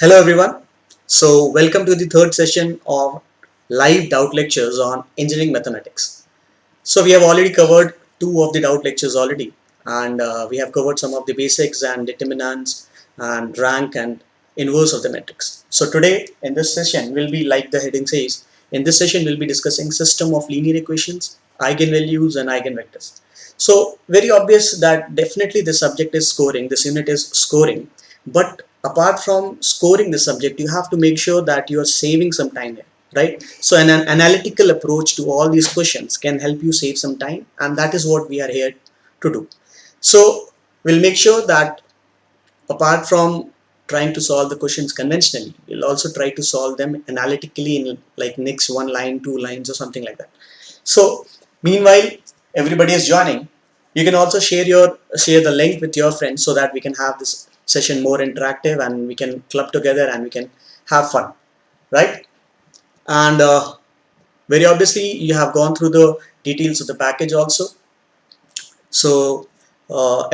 Hello everyone. So welcome to the third session of live doubt lectures on engineering mathematics. So we have already covered two of the doubt lectures already, and we have covered some of the basics and determinants and rank and inverse of the matrix. So today in this session will be, like the heading says, in this session we'll be discussing system of linear equations, eigenvalues and eigenvectors. So very obvious that definitely the subject is scoring, this unit is scoring, but apart from scoring the subject, you have to make sure that you are saving some time here, right? So an analytical approach to all these questions can help you save some time, and that is what we are here to do. So we'll make sure that apart from trying to solve the questions conventionally, we'll also try to solve them analytically in like next one line, two lines or something like that. So meanwhile everybody is joining, you can also share the link with your friends so that we can have this session more interactive and we can club together and we can have fun, right? And very obviously you have gone through the details of the package also. So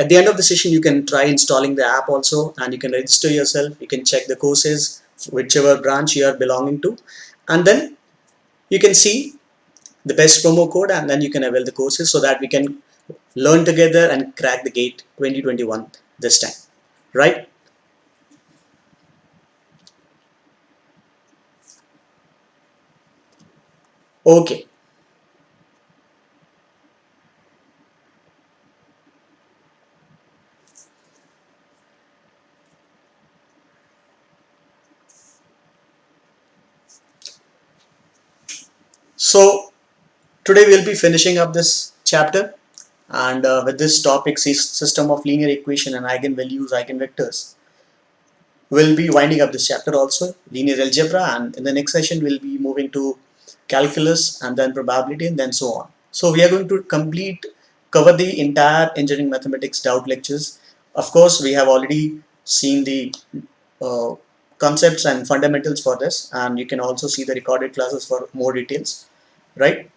at the end of the session you can try installing the app also, and you can register yourself, you can check the courses whichever branch you are belonging to, and then you can see the best promo code and then you can avail the courses so that we can learn together and crack the gate 2021 this time, right? Okay. So today we'll be finishing up this chapter, and with this topic, system of linear equation and eigenvalues, eigenvectors, we'll be winding up this chapter also, linear algebra, and in the next session we'll be moving to calculus and then probability and then so on. So we are going to cover the entire engineering mathematics doubt lectures. Of course, we have already seen the concepts and fundamentals for this, and you can also see the recorded classes for more details, right?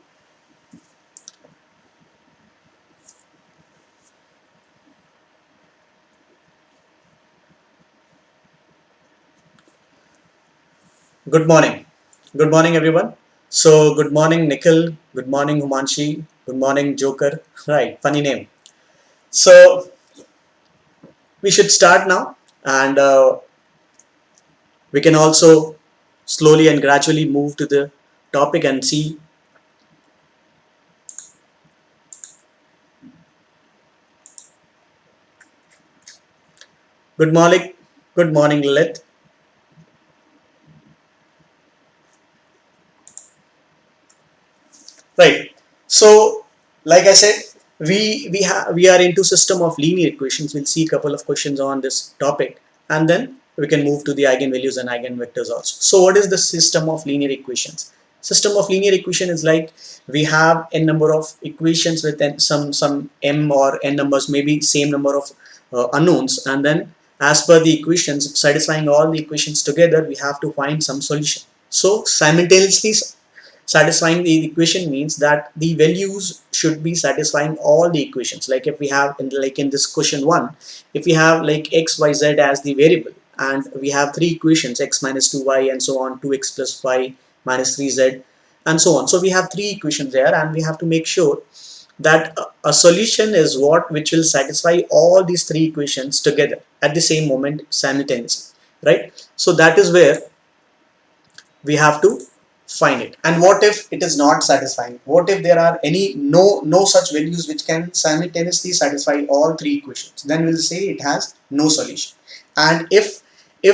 Good morning. Good morning, everyone. So, good morning, Nikhil. Good morning, Humanshi. Good morning, Joker. Right, funny name. So, we should start now, and we can also slowly and gradually move to the topic and see. Good morning. Good morning, Lilith. Right. So, like I said, we are into system of linear equations. We'll see a couple of questions on this topic, and then we can move to the eigenvalues and eigenvectors also. So, what is the system of linear equations? System of linear equation is like we have n number of equations with some m or n numbers, maybe same number of unknowns, and then as per the equations, satisfying all the equations together, we have to find some solution. So, simultaneously satisfying the equation means that the values should be satisfying all the equations. Like if we have in this question 1, if we have like x, y, z as the variable, and we have three equations, x minus 2y and so on, 2x plus y minus 3z and so on. So we have three equations there, and we have to make sure that a solution is which will satisfy all these three equations together at the same moment simultaneously, right? So that is where we have to find it. And what if it is not satisfying? What if there are any no such values which can simultaneously satisfy all three equations? Then we'll say it has no solution. And if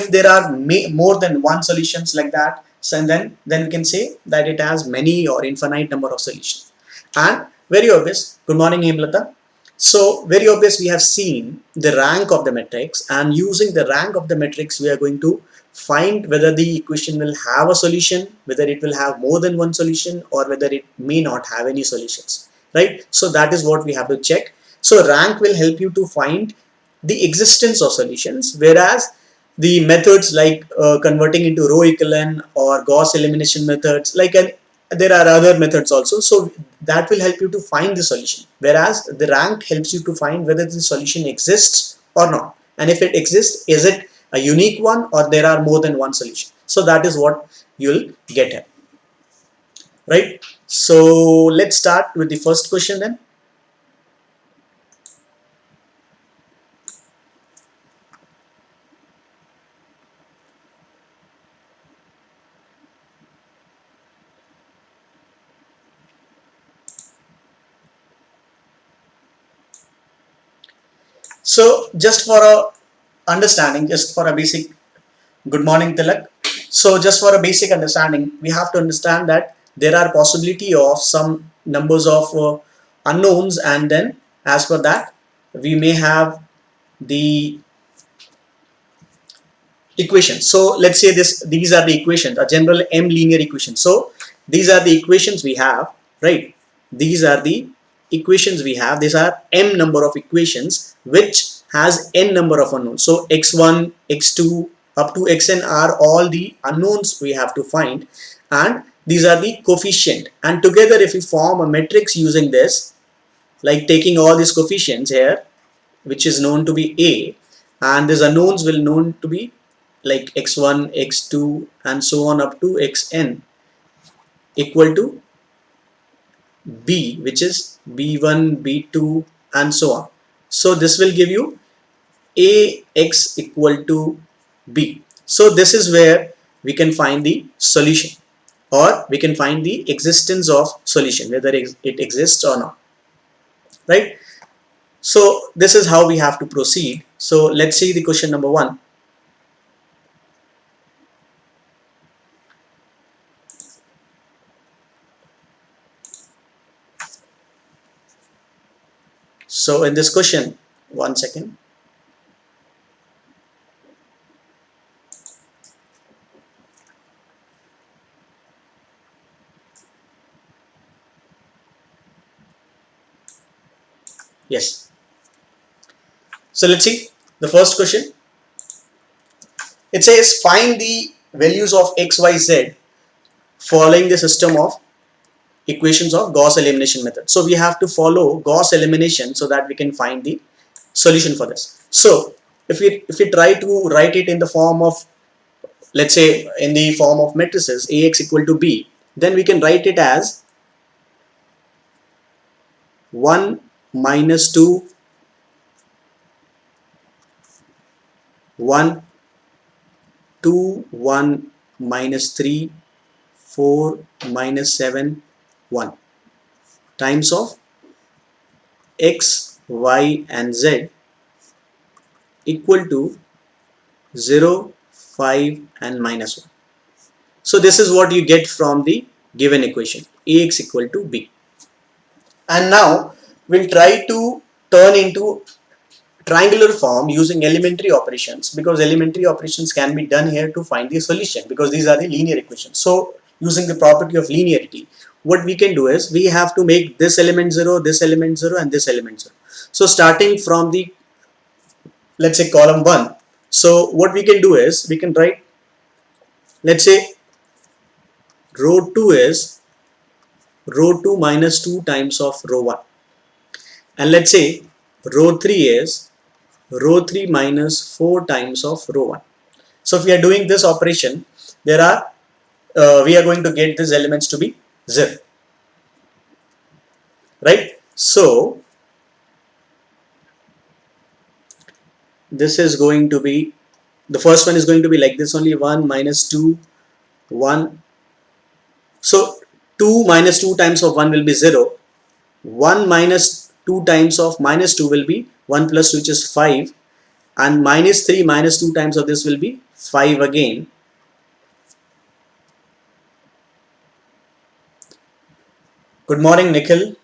there are more than one solutions like that, so then we can say that it has many or infinite number of solutions. And very obvious, good morning Hemlata. So very obvious, we have seen the rank of the matrix, and using the rank of the matrix we are going to find whether the equation will have a solution, whether it will have more than one solution, or whether it may not have any solutions, right? So that is what we have to check. So rank will help you to find the existence of solutions, whereas the methods like converting into row echelon or Gauss elimination methods, there are other methods also, so that will help you to find the solution, whereas the rank helps you to find whether the solution exists or not, and if it exists, is it a unique one or there are more than one solution. So that is what you'll get here, right? So let's start with the first question then. So just for a understanding, just for a basic, good morning Tilak. So just for a basic understanding, we have to understand that there are possibility of some numbers of unknowns, and then as per that we may have the equations. So let's say these are the equations, a general m linear equation. So these are the equations we have, right? These are the equations we have. These are m number of equations which has n number of unknowns. So x1, x2 up to xn are all the unknowns we have to find, and these are the coefficient, and together if we form a matrix using this, like taking all these coefficients here, which is known to be A, and these unknowns will known to be like x1, x2 and so on up to xn equal to B, which is b1, b2 and so on. So this will give you Ax equal to B. So this is where we can find the solution, or we can find the existence of solution, whether it exists or not, right? So this is how we have to proceed. So let's see the question number 1. So in this question, 1 second. Yes. So let's see the first question. It says find the values of x, y, z following the system of equations of Gauss elimination method. So we have to follow Gauss elimination so that we can find the solution for this. So if we try to write it in the form of, let's say in the form of matrices Ax equal to B, then we can write it as 1 minus 2, 1, 2, 1 minus 3, 4 minus 7, 1 times of x, y and z equal to 0, 5 and minus 1. So this is what you get from the given equation, Ax equal to B. And now we'll try to turn into triangular form using elementary operations, because elementary operations can be done here to find the solution, because these are the linear equations. So using the property of linearity, what we can do is we have to make this element 0, this element 0 and this element 0. So starting from the, let's say column 1, so what we can do is we can write, let's say row 2 is row 2 minus 2 times of row 1, and let's say row 3 is row 3 minus 4 times of row 1. So if we are doing this operation, there are we are going to get these elements to be 0, right? So this is going to be, the first one is going to be like this only, 1 minus 2, 1 So 2 minus 2 times of 1 will be 0. 1 minus 2 times of minus 2 will be 1 plus 2, which is 5, and minus 3 minus 2 times of this will be 5 again. Good morning, Nikhil.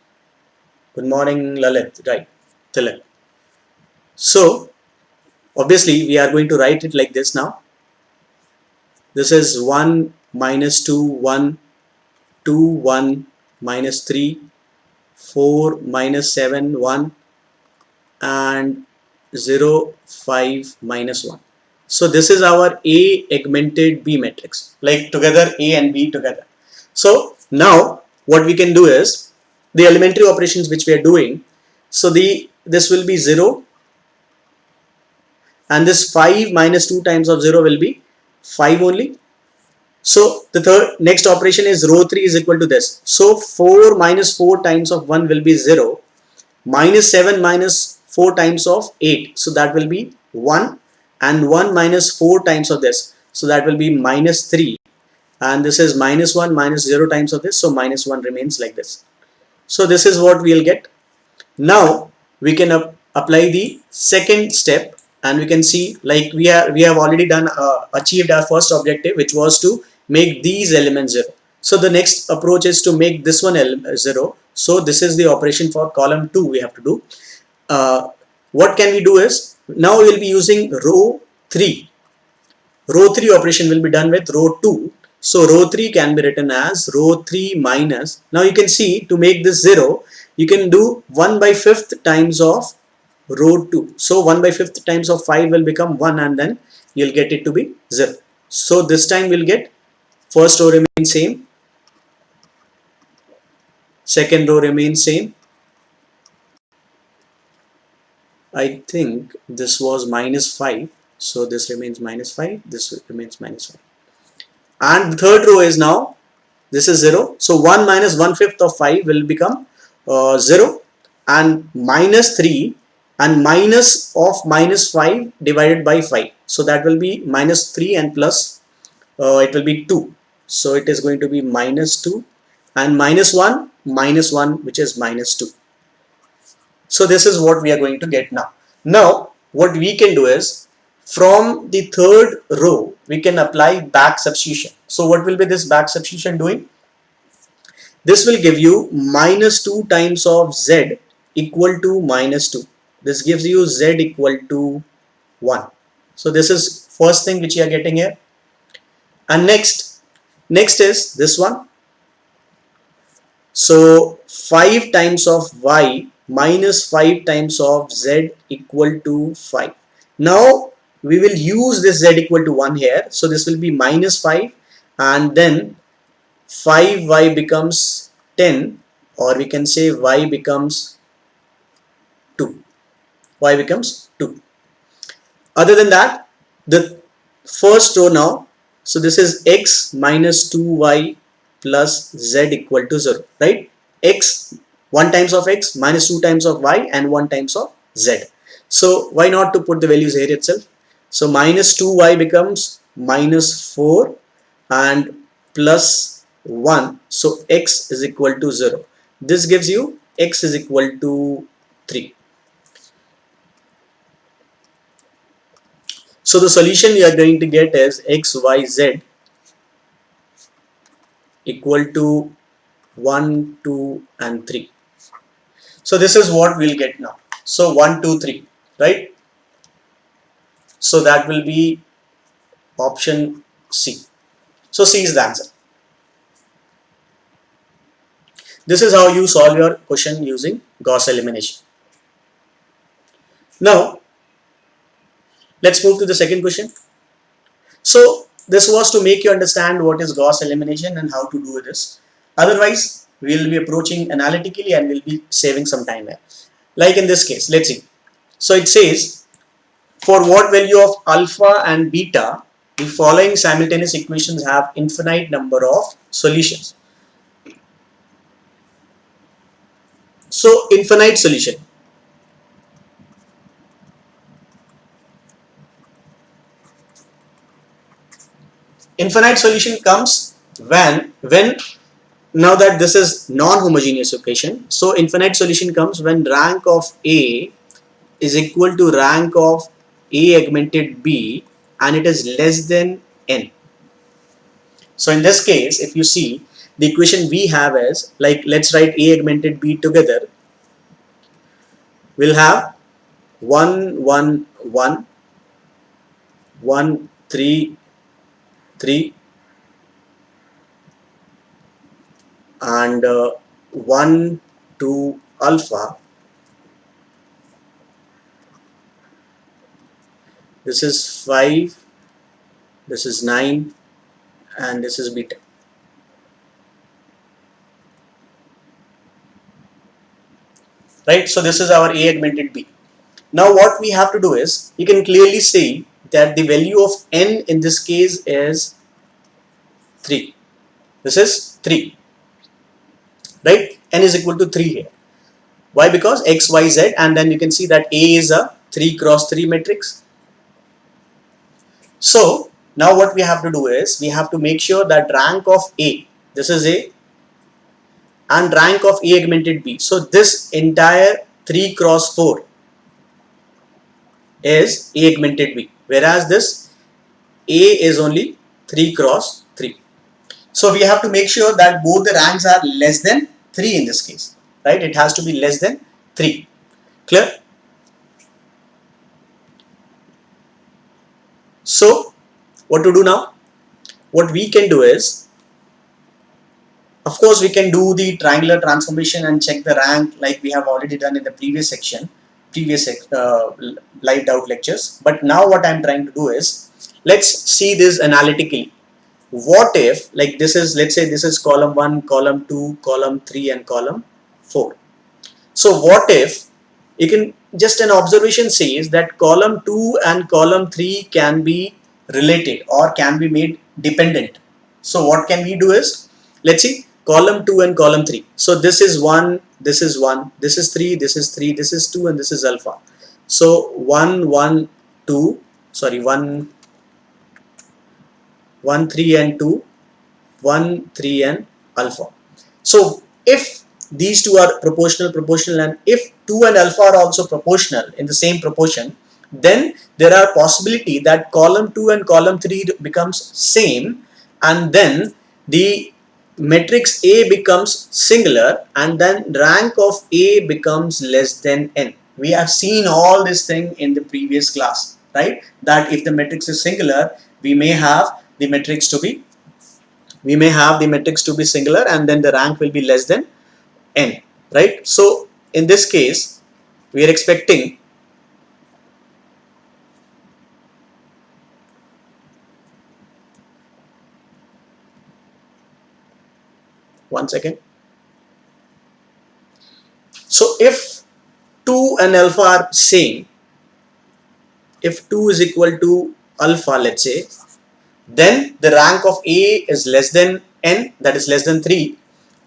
Good morning, Lalit. Right, Tilak. So obviously we are going to write it like this now. This is 1 minus 2, 1, 2, 1, minus 3, 4, minus 7, 1, and 0, 5, minus 1. So this is our A augmented B matrix, like together A and B together. So now what we can do is the elementary operations which we are doing. So this will be 0, and this 5 minus 2 times of 0 will be 5 only. So the next operation is row 3 is equal to this. So 4 minus 4 times of 1 will be 0, minus 7 minus 4 times of 8, so that will be 1, and 1 minus 4 times of this, so that will be minus 3, and this is minus 1 minus 0 times of this, so minus 1 remains like this. So this is what we will get. Now we can apply the second step, and we can see, like we have already done achieved our first objective, which was to make these elements 0. So the next approach is to make this one 0. So this is the operation for column 2 we have to do. What can we do is, now we will be using row 3. Row 3 operation will be done with row 2. So row 3 can be written as row 3 minus, now you can see, to make this 0, you can do 1 by 5th times of row 2. So 1 by 5th times of 5 will become 1, and then you'll get it to be 0. So this time we'll get first row remains same, second row remains same. I think this was minus 5, so this remains minus 5, this remains minus 5. And the third row is now, this is 0, so 1 minus 1/5 of 5 will become 0, and minus 3 and minus of minus 5 divided by 5, so that will be minus 3 and plus it will be 2, so it is going to be minus 2, and minus 1 minus 1, which is minus 2. So this is what we are going to get now. Now what we can do is, from the third row we can apply back substitution. So what will be this back substitution doing? This will give you minus 2 times of z equal to minus 2. This gives you z equal to 1. So this is first thing which you are getting here. And next is this one. So 5 times of y minus 5 times of z equal to 5. Now we will use this z equal to 1 here. So this will be minus 5, and then 5y becomes 10, or we can say y becomes 2. Y becomes 2. Other than that, the first row now, so this is x minus 2y plus z equal to 0, right? X, 1 times of x, minus 2 times of y, and 1 times of z. So why not to put the values here itself? So minus 2y becomes minus 4 and plus 1, so x is equal to 0. This gives you x is equal to 3. So the solution we are going to get is x, y, z equal to 1, 2, and 3. So this is what we'll get now. So 1, 2, 3, right? So that will be option C. So C is the answer. This is how you solve your question using Gauss elimination. Now let's move to the second question. So this was to make you understand what is Gauss elimination and how to do this. Otherwise we will be approaching analytically and we'll be saving some time there. Like in this case, let's see. So it says, for what value of alpha and beta the following simultaneous equations have infinite number of solutions. So infinite solution. Infinite solution comes when Now that this is non-homogeneous equation, so infinite solution comes when rank of A is equal to rank of A augmented B and it is less than n. So in this case, if you see, the equation we have is, like, let's write A augmented B together. We'll have 1 1 1 1 3 3 and 1 2 alpha. This is 5, this is 9, and this is beta. Right, so this is our A augmented B. Now what we have to do is, you can clearly see that the value of n in this case is 3. This is 3. Right, n is equal to 3 here. Why? Because x, y, z, and then you can see that A is a 3 cross 3 matrix. So now what we have to do is, we have to make sure that rank of A, this is A, and rank of A augmented B. So this entire 3 cross 4 is A augmented B, whereas this A is only 3 cross 3. So we have to make sure that both the ranks are less than 3 in this case, right? It has to be less than 3. Clear? So what to do now? What we can do is, of course, we can do the triangular transformation and check the rank like we have already done in the previous section, previous live doubt lectures. But now what I'm trying to do is, let's see this analytically. What if, like, this is, let's say this is column 1, column 2, column 3 and column 4. So what if, you can, just an observation says that column 2 and column 3 can be related or can be made dependent. So what can we do is, let's see, column 2 and column 3. So this is 1, this is 1, this is 3, this is 3, this is 2, and this is alpha. So 1 1 2, sorry, 1 1 3 and 2, 1 3 and alpha. So if these two are proportional, and if 2 and alpha are also proportional in the same proportion, then there are possibility that column 2 and column 3 becomes same, and then the matrix A becomes singular, and then rank of A becomes less than n. We have seen all this thing in the previous class, right? That if the matrix is singular, we may have the matrix to be singular, and then the rank will be less than n, right? So in this case, we are expecting one second. So if 2 and alpha are same, if 2 is equal to alpha, let's say, then the rank of A is less than n, that is less than 3.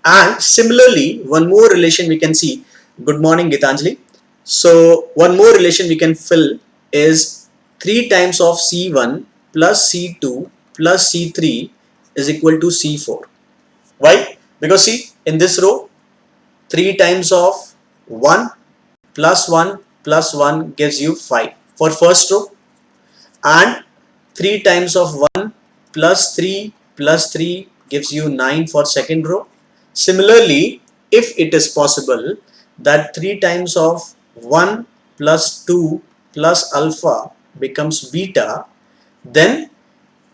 And similarly, one more relation we can see. Good morning, Gitanjali. So one more relation we can fill is 3 times of C1 plus C2 plus C3 is equal to C4. Why? Because see, in this row, 3 times of 1 plus 1 plus 1 gives you 5 for first row, and 3 times of 1 plus 3 plus 3 gives you 9 for second row. Similarly, if it is possible that 3 times of 1 plus 2 plus alpha becomes beta, then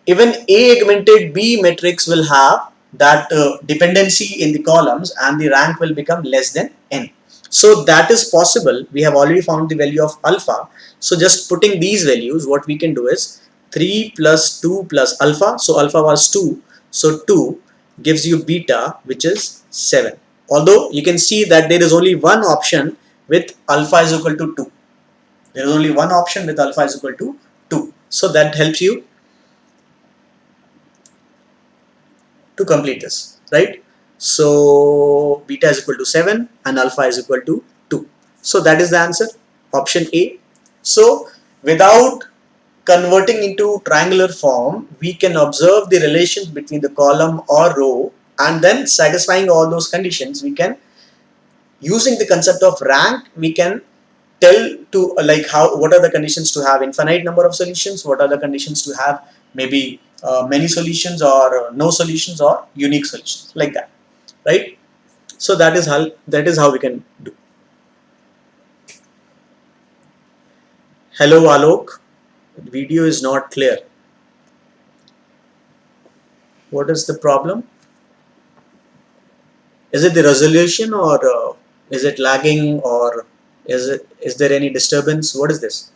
even A augmented B matrix will have that dependency in the columns, and the rank will become less than n. So that is possible. We have already found the value of alpha. So just putting these values, what we can do is 3 plus 2 plus alpha. So alpha was 2. So 2 gives you beta, which is 7. Although you can see that there is only one option with alpha is equal to 2. There is only one option with alpha is equal to 2. So that helps you to complete this, right? So beta is equal to 7 and alpha is equal to 2. So that is the answer, option A. So without converting into triangular form, we can observe the relations between the column or row and then satisfying all those conditions, we can, using the concept of rank, we can tell to like how, what are the conditions to have infinite number of solutions, what are the conditions to have maybe many solutions, or no solutions, or unique solutions, like that, right? So that is how we can do. Hello Alok, video is not clear. What is the problem? Is it the resolution, or is it lagging, or is there any disturbance? What is this?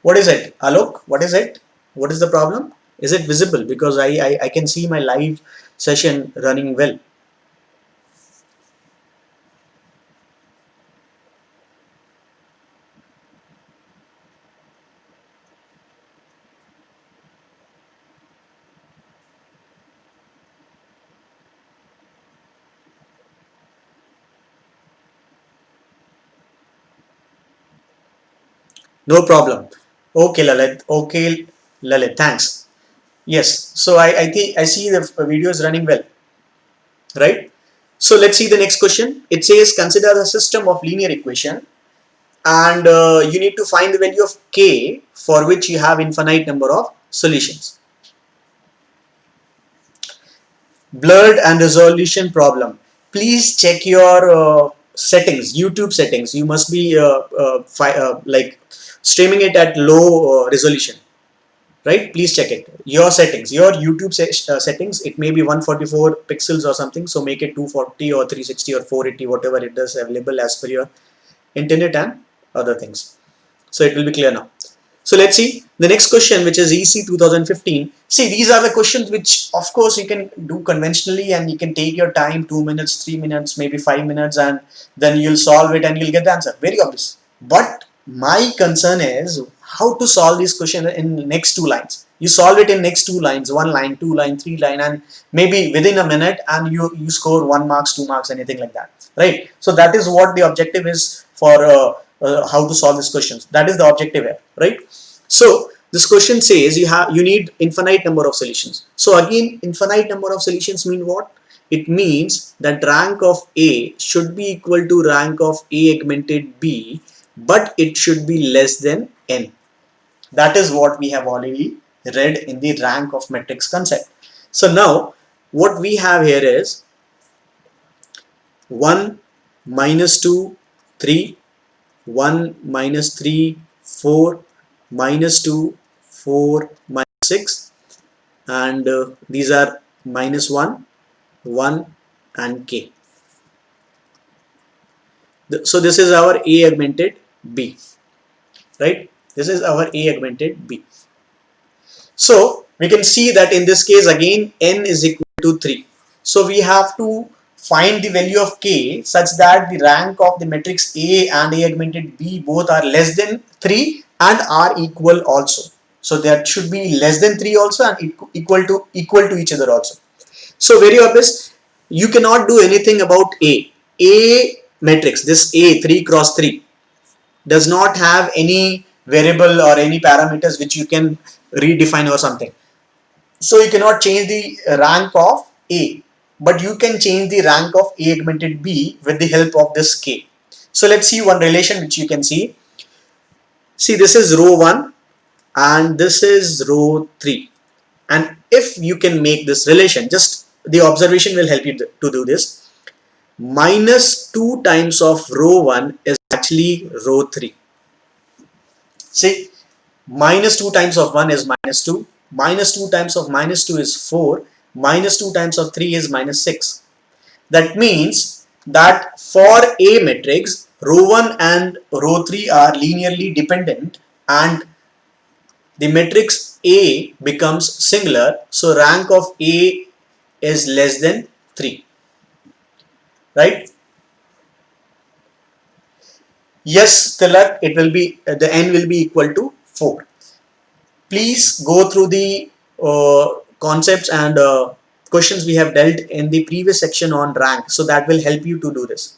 What is it, Alok? What is it? What is the problem? Is it visible? Because I can see my live session running well. No problem. Okay, Lalit. Okay, Lalit. Thanks. Yes. So I think I see the video is running well, right? So let's see the next question. It says consider the system of linear equation, and you need to find the value of k for which you have infinite number of solutions. Blurred and resolution problem. Please check your settings, YouTube settings. You must be like streaming it at low resolution, right? Please check it. Your settings, your YouTube settings, it may be 144 pixels or something, so make it 240 or 360 or 480, whatever it is available as per your internet and other things. So it will be clear now. So let's see the next question, which is EC 2015. See, these are the questions which of course you can do conventionally, and you can take your time, 2 minutes, 3 minutes, maybe 5 minutes, and then you'll solve it and you'll get the answer. Very obvious. But my concern is how to solve this question in the next 2 lines. You solve it in next 2 lines, 1 line, 2 line, 3 line, and maybe within a minute, and you score 1 marks, 2 marks, anything like that, right? So that is what the objective is for how to solve these questions. That is the objective here, right? So this question says you need infinite number of solutions. So again, infinite number of solutions mean what? It means that rank of A should be equal to rank of A augmented B, but it should be less than n. That is what we have already read in the rank of matrix concept. So now what we have here is 1 minus 2 3, 1 minus 3 4, minus 2 4 minus 6, and these are minus 1 1 and k. So this is our A augmented B, right? This is our A augmented B. So we can see that in this case again n is equal to 3. So we have to find the value of k such that the rank of the matrix A and A augmented B both are less than 3 and are equal also. So that should be less than 3 also, and equal to each other also. So very obvious, you cannot do anything about A. A matrix, this A 3 cross 3 does not have any variable or any parameters which you can redefine or something. So you cannot change the rank of A, but you can change the rank of A augmented B with the help of this K. So let's see one relation which you can see. See, this is row 1 and this is row 3. And if you can make this relation, just the observation will help you to do this. Minus 2 times of row 1 is actually row 3. See, minus 2 times of 1 is minus 2. Minus 2 times of minus 2 is 4. Minus 2 times of 3 is minus 6. That means that for A matrix, row 1 and row 3 are linearly dependent, and the matrix A becomes singular. So rank of A is less than 3, right? Yes, Tilak, it will be the n will be equal to 4. Please go through the concepts and questions we have dealt in the previous section on rank, so that will help you to do this.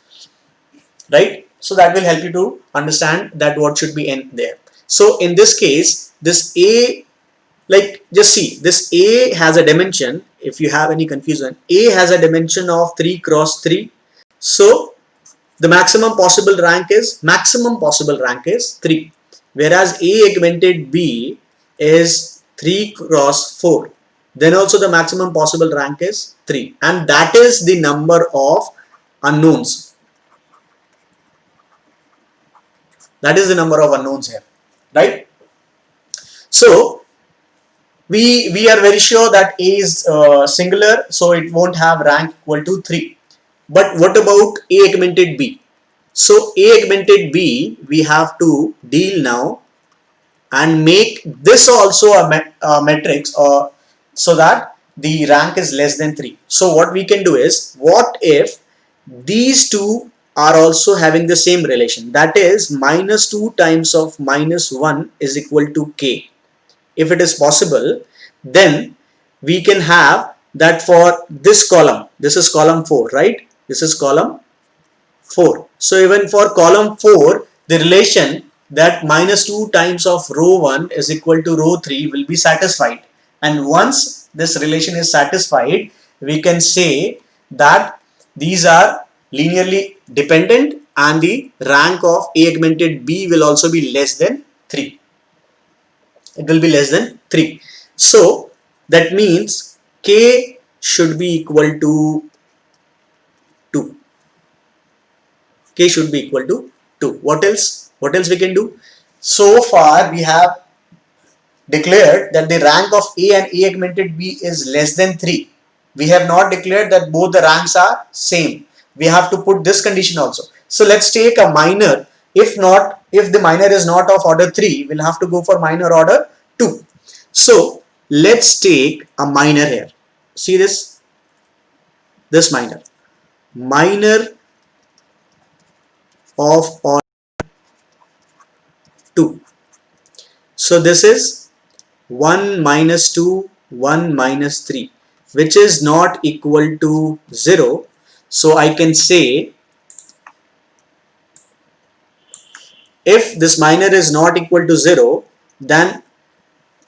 right? So that will help you to understand that what should be in there. So in this case, this A, like just see, this A has a dimension. If you have any confusion, A has a dimension of 3 cross 3. So the maximum possible rank is 3, whereas A augmented B is 3 cross 4. Then also the maximum possible rank is 3, and that is the number of unknowns. That is the number of unknowns here, right? So we are very sure that A is singular, so it won't have rank equal to 3. But what about A augmented B? So A augmented B, we have to deal now and make this also a matrix, or so that the rank is less than 3. So what we can do is, what if these two are also having the same relation, that is minus 2 times of minus 1 is equal to k. If it is possible, then we can have that for this column. This is column 4, right? This is column 4. So even for column 4, the relation that minus 2 times of row 1 is equal to row 3 will be satisfied. And once this relation is satisfied, we can say that these are linearly dependent and the rank of A augmented B will also be less than 3. It will be less than 3. So that means K should be equal to 2. K should be equal to 2. What else? What else we can do? So far we have declared that the rank of A and A augmented B is less than 3. We have not declared that both the ranks are same. We have to put this condition also. So let's take a minor. If the minor is not of order 3, we'll have to go for minor order 2. So let's take a minor here. See this minor of order 2. So this is 1 minus 2, 1 minus 3, which is not equal to 0. So I can say, if this minor is not equal to 0, then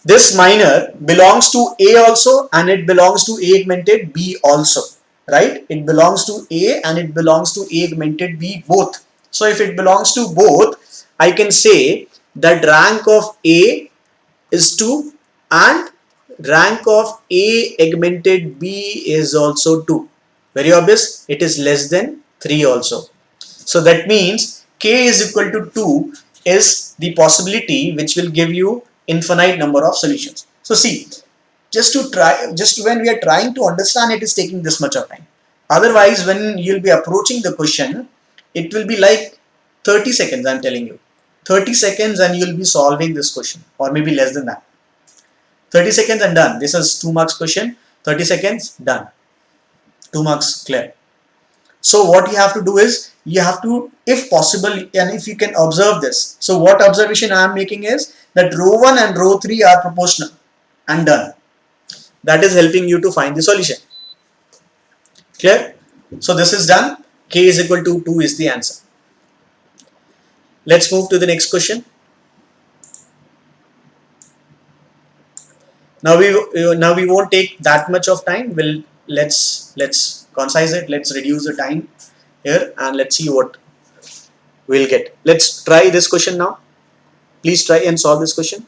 this minor belongs to A also, and it belongs to A augmented B also, right? It belongs to A and it belongs to A augmented B both. So if it belongs to both, I can say that rank of A is 2 and rank of A augmented B is also 2. Very obvious, it is less than 3 also. So that means K is equal to 2 is the possibility which will give you infinite number of solutions. So see, just when we are trying to understand, it is taking this much of time. Otherwise, when you'll be approaching the question, it will be like 30 seconds, I'm telling you. 30 seconds and you'll be solving this question, or maybe less than that. 30 seconds and done. This is 2 marks question. 30 seconds, done. 2 marks clear. So what you have to do is, you have to, if possible, and if you can observe this. So what observation I am making is that row 1 and row 3 are proportional, and done. That is helping you to find the solution. Clear? So this is done. K is equal to 2 is the answer. Let's move to the next question. Now we won't take that much of time. Let's concise it. Let's reduce the time here and let's see what we'll get. Let's try this question now. Please try and solve this question.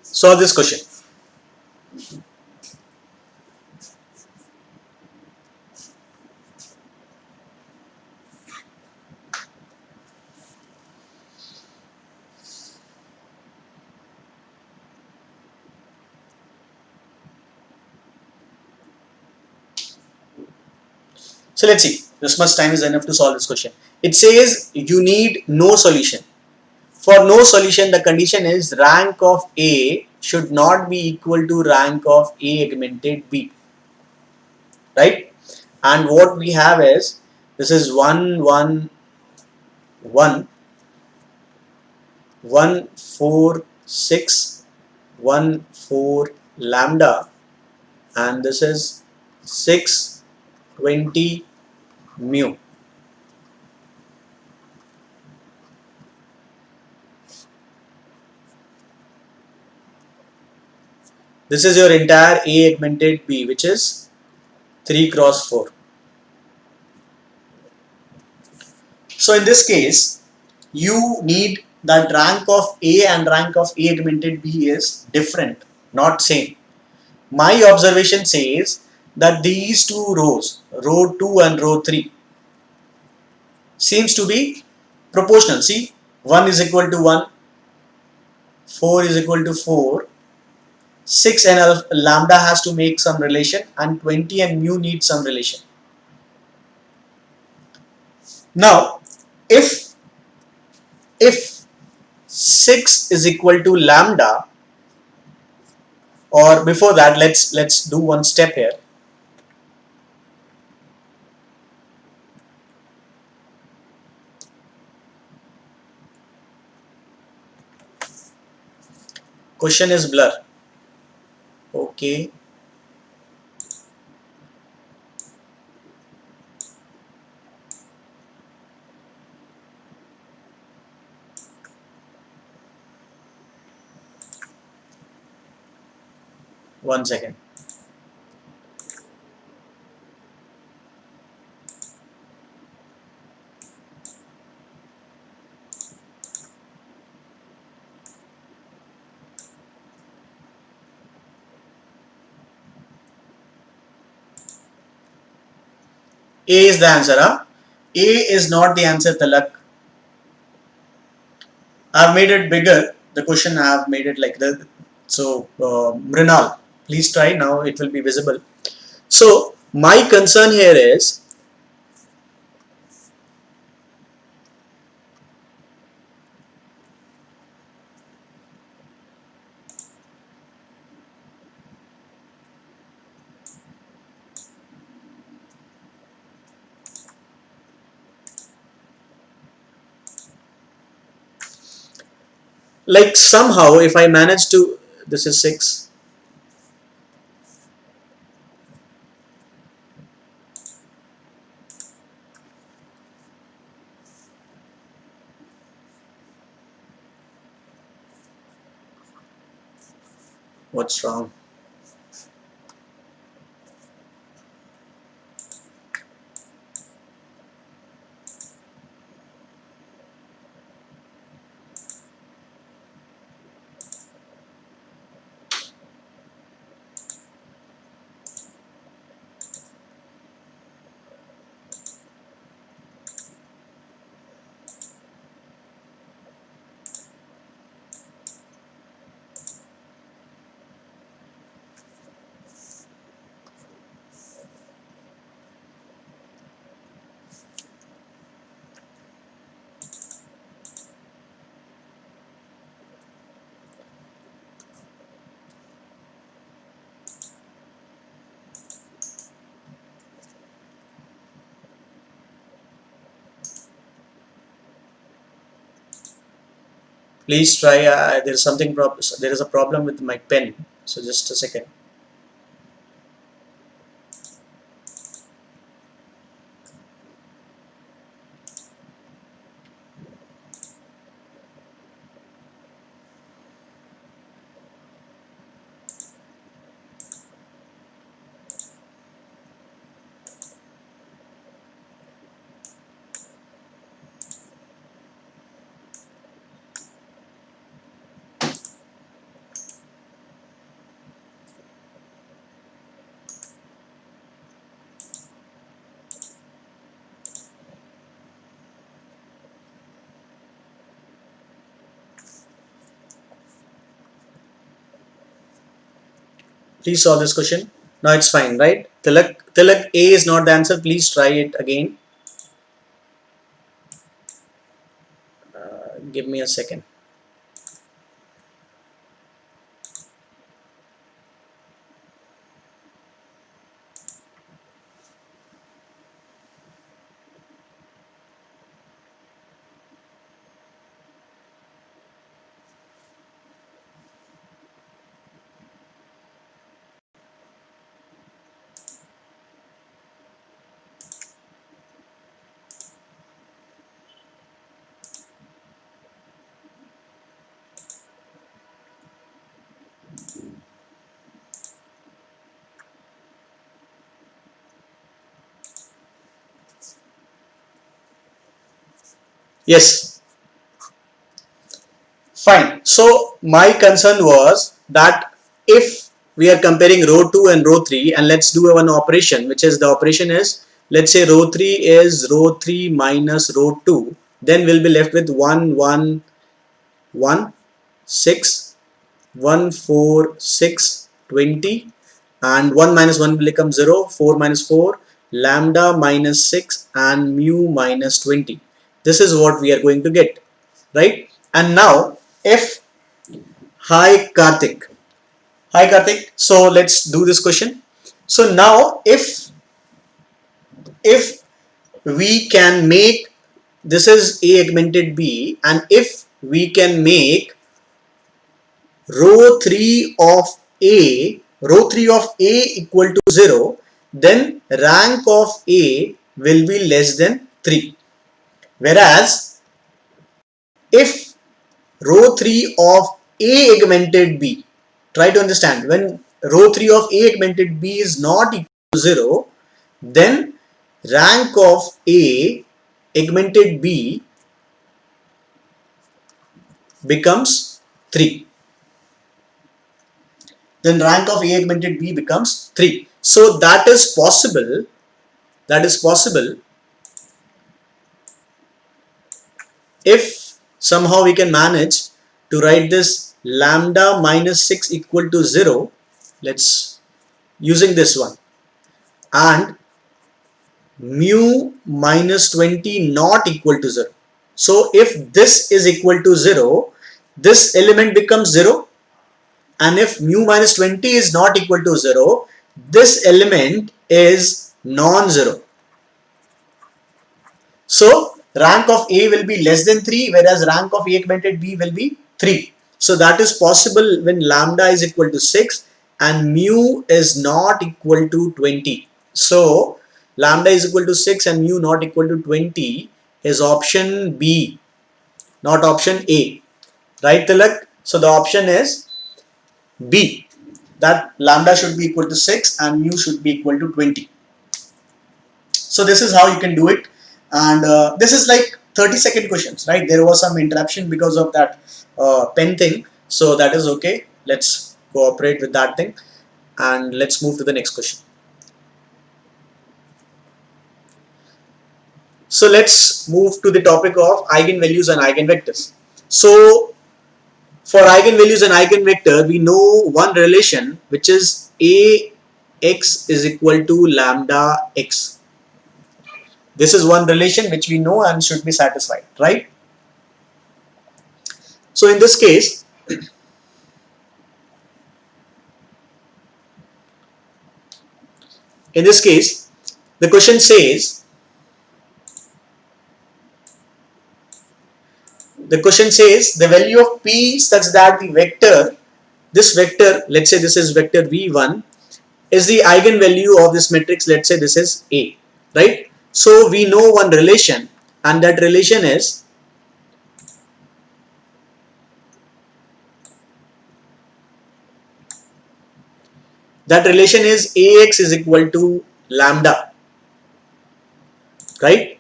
Solve this question. So let's see, this much time is enough to solve this question. It says you need no solution. For no solution, the condition is rank of A should not be equal to rank of A augmented B, right? and what we have is this is 1 1 1 1 4 6 1 4 lambda, and this is 6 20 mu. This is your entire A augmented B, which is 3 cross 4. So in this case, you need that rank of A and rank of A augmented B is different, not same. My observation says that these two rows, row 2 and row 3, seems to be proportional. See, 1 is equal to 1, 4 is equal to 4, 6 and lambda has to make some relation, and 20 and mu need some relation. Now, if 6 is equal to lambda, or before that, let's do one step here. Question is blur. Okay. One second. A is the answer, huh? A is not the answer, Talak. I've made it bigger. The question I have made it like this. So, Mrinal, please try now. It will be visible. So, my concern here is like somehow if I manage to, this is 6. What's wrong? Please try. There is something. There is a problem with my pen. So just a second. Please solve this question. Now it's fine, right? Tilak, A is not the answer. Please try it again. Give me a second. Yes, fine. So my concern was that if we are comparing row 2 and row 3, and let's do one operation, which is the operation is, let's say row 3 is row 3 minus row 2, then we'll be left with 1 1 1 6 1 4 6 20, and 1 minus 1 will become 0, 4 minus 4, lambda minus 6, and mu minus 20. This is what we are going to get, right? And now if, hi Karthik, so let's do this question. So now if we can make, this is A augmented B, and if we can make row 3 of A equal to 0, then rank of A will be less than 3. Whereas if row 3 of A augmented B, try to understand, when row 3 of A augmented B is not equal to 0, then rank of A augmented B becomes 3. Then rank of A augmented B becomes 3. So that is possible. If somehow we can manage to write this lambda minus 6 equal to 0, let's using this one, and mu minus 20 not equal to 0. So if this is equal to 0, this element becomes 0, and if mu minus 20 is not equal to 0, this element is non-zero. So rank of A will be less than 3, whereas rank of A augmented B will be 3. So that is possible when lambda is equal to 6 and mu is not equal to 20. So lambda is equal to 6 and mu not equal to 20 is option B, not option A. Right, Tilak? So the option is B, that lambda should be equal to 6 and mu should be equal to 20. So this is how you can do it, and this is like 30-second questions, right? There was some interruption because of that pen thing, so that is okay. Let's cooperate with that thing, and let's move to the next question. So let's move to the topic of eigenvalues and eigenvectors. So for eigenvalues and eigenvector, we know one relation, which is Ax is equal to lambda x. This is one relation which we know and should be satisfied, right? So in this case, the question says, the value of P such that the vector, this vector, let's say this is vector V1, is the eigenvalue of this matrix, let's say this is A, right? So we know one relation, and that relation is Ax is equal to lambda, right?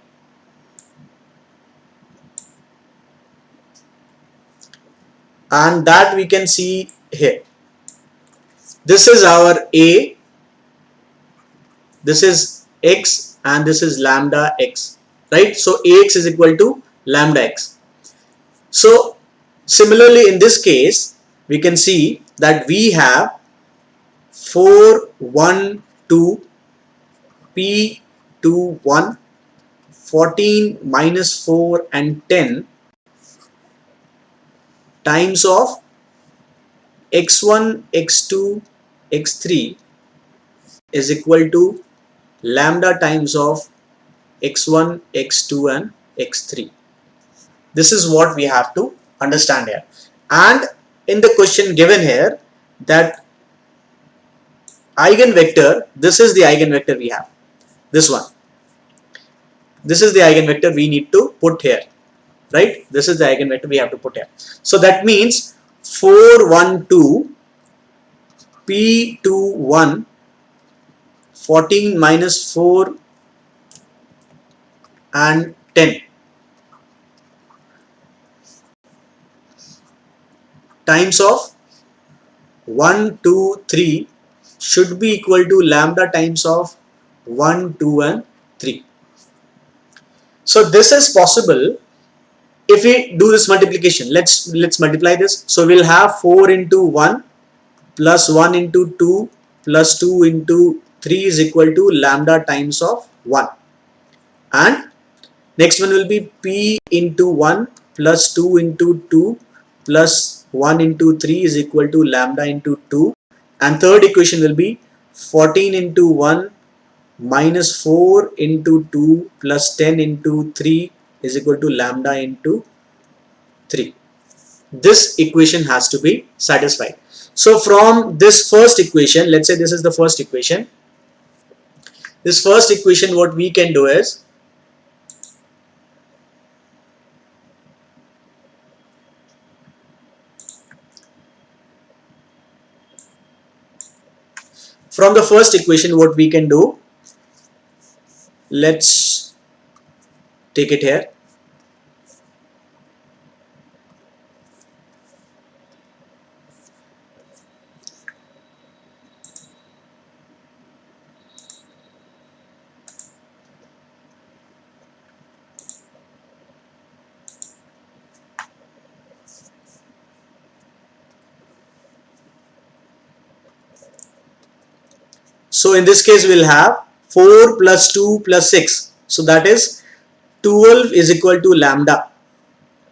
And that we can see here. This is our A, this is x, and this is lambda x, right? So Ax is equal to lambda x. So similarly in this case, we can see that we have 4 1 2 P 2 1 14 minus 4 and 10 times of x1 x2 x3 is equal to lambda times of x1 x2 and x3. This is what we have to understand here. And in the question given here, that eigenvector, this is the eigenvector we have, this one. This is the eigenvector we need to put here, right? This is the eigenvector we have to put here. So that means 4 1 2 P 2 1 14 minus 4 and 10. times of 1, 2, 3 should be equal to lambda times of 1, 2 and 3. So this is possible if we do this multiplication. Let's multiply this. So we'll have 4 into 1 plus 1 into 2 plus 2 into 3 is equal to lambda times of 1. And next one will be p into 1 plus 2 into 2 plus 1 into 3 is equal to lambda into 2. And third equation will be 14 into 1 minus 4 into 2 plus 10 into 3 is equal to lambda into 3. This equation has to be satisfied. So from this first equation, let's say this is the first equation. This first equation, what we can do is, from the first equation what we can do, let's take it here. So in this case we'll have 4 plus 2 plus 6. So that is 12 is equal to lambda.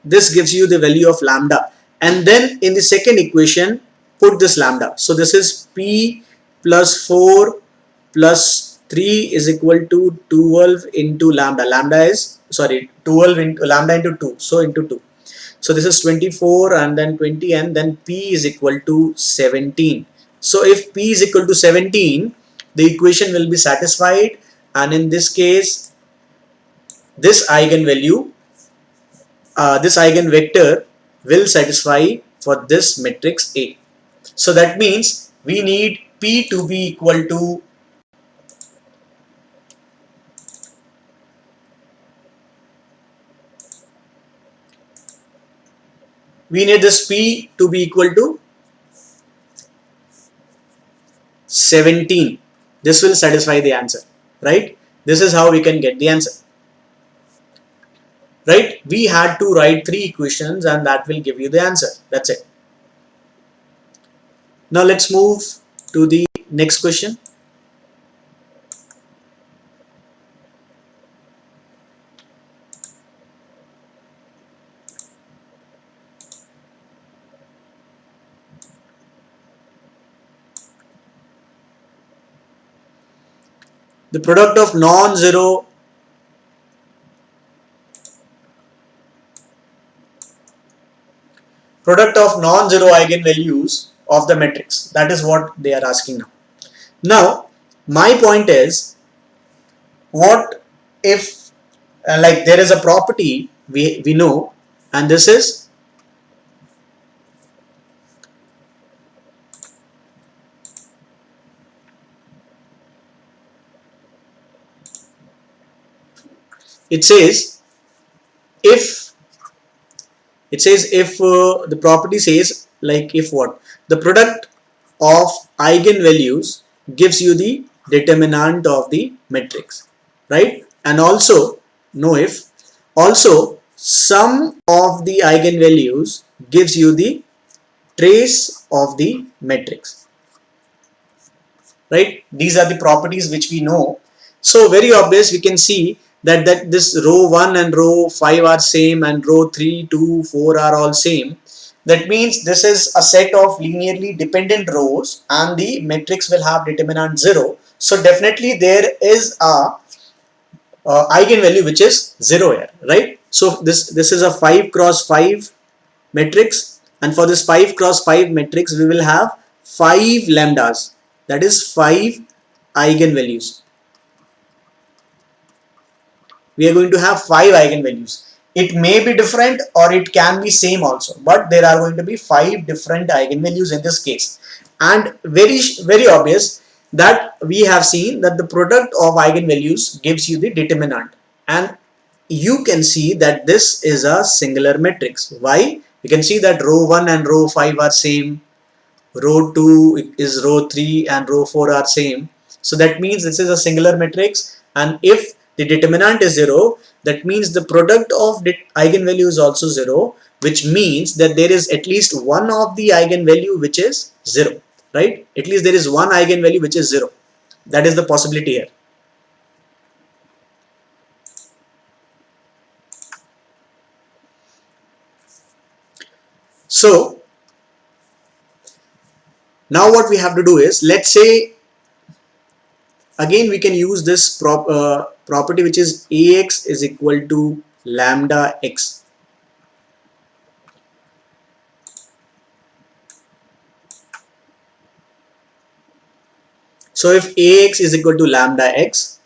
This gives you the value of lambda. And then in the second equation, put this lambda. So this is p plus 4 plus 3 is equal to 12 into lambda. Lambda is, sorry, 12 into lambda into 2. So into 2. So this is 24 and then 20 and then p is equal to 17. So if p is equal to 17, the equation will be satisfied, and in this case this eigenvalue, this eigenvector will satisfy for this matrix A. So that means we need p to be equal to this p to be equal to 17. This will satisfy the answer, right? This is how we can get the answer, right? We had to write 3 equations and that will give you the answer. That's it. Now let's move to the next question. The product of non-zero eigenvalues of the matrix. That is what they are asking now. Now, my point is, what if like there is a property we know, and this is it says if the property says, like, if what, the product of eigenvalues gives you the determinant of the matrix, right? And also if also sum of the eigenvalues gives you the trace of the matrix, right? These are the properties which we know. So very obvious, we can see that this row 1 and row 5 are same and row 3, 2, 4 are all same. That means this is a set of linearly dependent rows and the matrix will have determinant 0. So definitely there is a eigenvalue which is 0 here, right? So this is a 5 cross 5 matrix, and for this 5 cross 5 matrix we will have 5 lambdas, that is 5 eigenvalues. We are going to have 5 eigenvalues. It may be different or it can be same also, but there are going to be 5 different eigenvalues in this case. And very obvious that we have seen that the product of eigenvalues gives you the determinant, and you can see that this is a singular matrix. Why? You can see that row 1 and row 5 are same, row 2 is row 3 and row 4 are same. So that means this is a singular matrix, and if the determinant is 0, that means the product of the eigenvalue is also 0, which means that there is at least one of the eigenvalue which is 0, right? At least there is one eigenvalue which is 0. That is the possibility here. So now what we have to do is, let's say again we can use this property which is Ax is equal to lambda x. So if Ax is equal to lambda x,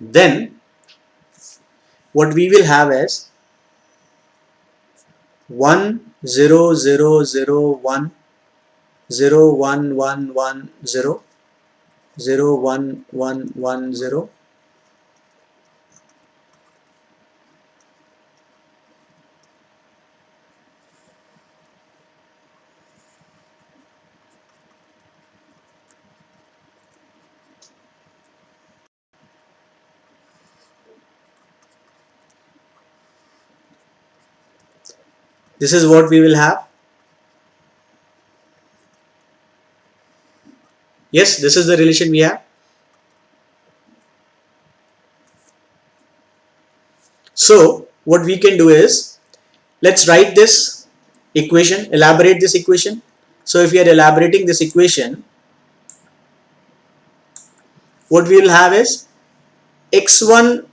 then what we will have is 1 0 0 0 1 0 1 1 1 0 0 1 1 1 0. This is what we will have. Yes, this is the relation we have. So what we can do is, let's write this equation, elaborate this equation. So if we are elaborating this equation, what we will have is x1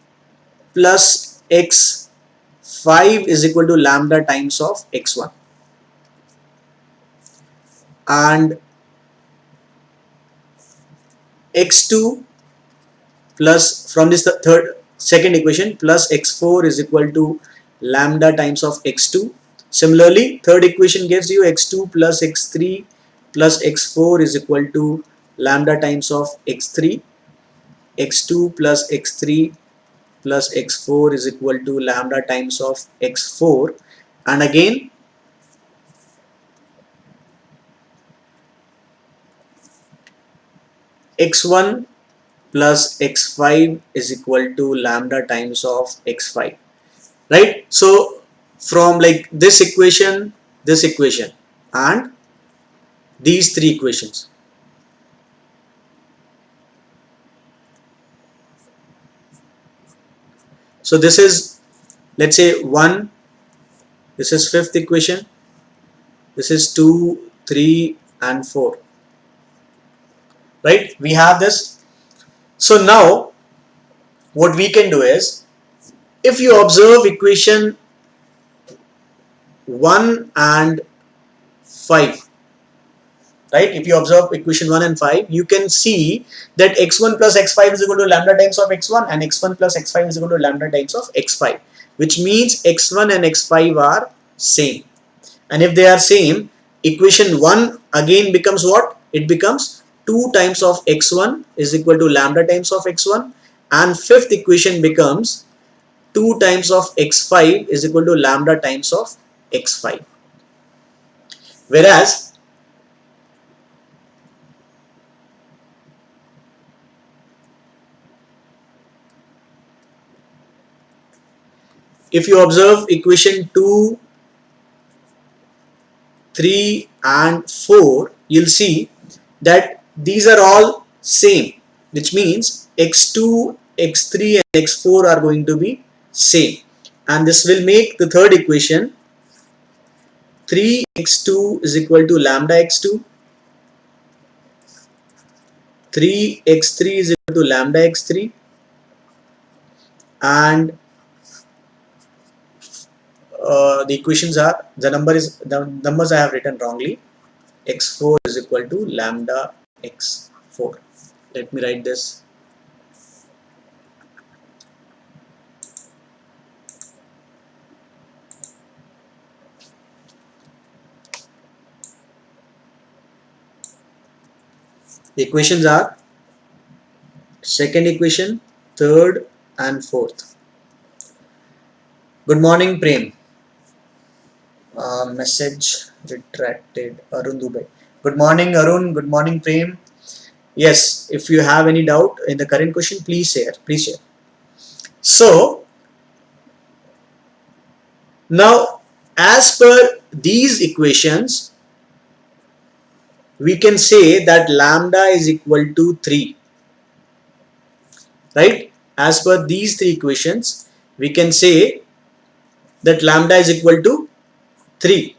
plus x5 is equal to lambda times of x1, and x2 plus, from this second equation, plus x4 is equal to lambda times of x2. Similarly, third equation gives you x2 plus x3 plus x4 is equal to lambda times of x3. x2 plus x3 plus x4 is equal to lambda times of x4, and again x1 plus x5 is equal to lambda times of x5, right? So from like this equation, and these three equations, so this is, let's say 1, this is fifth equation, this is 2, 3 and 4, right? We have this. So now what we can do is, if you observe equation 1 and 5, right? If you observe equation 1 and 5, you can see that x1 plus x5 is equal to lambda times of x1, and x1 plus x5 is equal to lambda times of x5, which means x1 and x5 are same. And if they are same, equation 1 again becomes what? It becomes 2 times of x1 is equal to lambda times of x1, and fifth equation becomes 2 times of x5 is equal to lambda times of x5. Whereas if you observe equation 2, 3 and 4, you'll see that these are all same, which means x2, x3 and x4 are going to be same, and this will make the third equation 3x2 is equal to lambda x2, 3x3 is equal to lambda x3, and the equations are, the numbers I have written wrongly. x4 is equal to lambda x4. Let me write this. The equations are second equation, third and fourth. Good morning, Prem. Message retracted. Arun Dubey. Good morning, Arun. Good morning, Prem. Yes, if you have any doubt in the current question, please share. Please share. So now, as per these equations, we can say that lambda is equal to 3. Right? As per these three equations, we can say that lambda is equal to 3.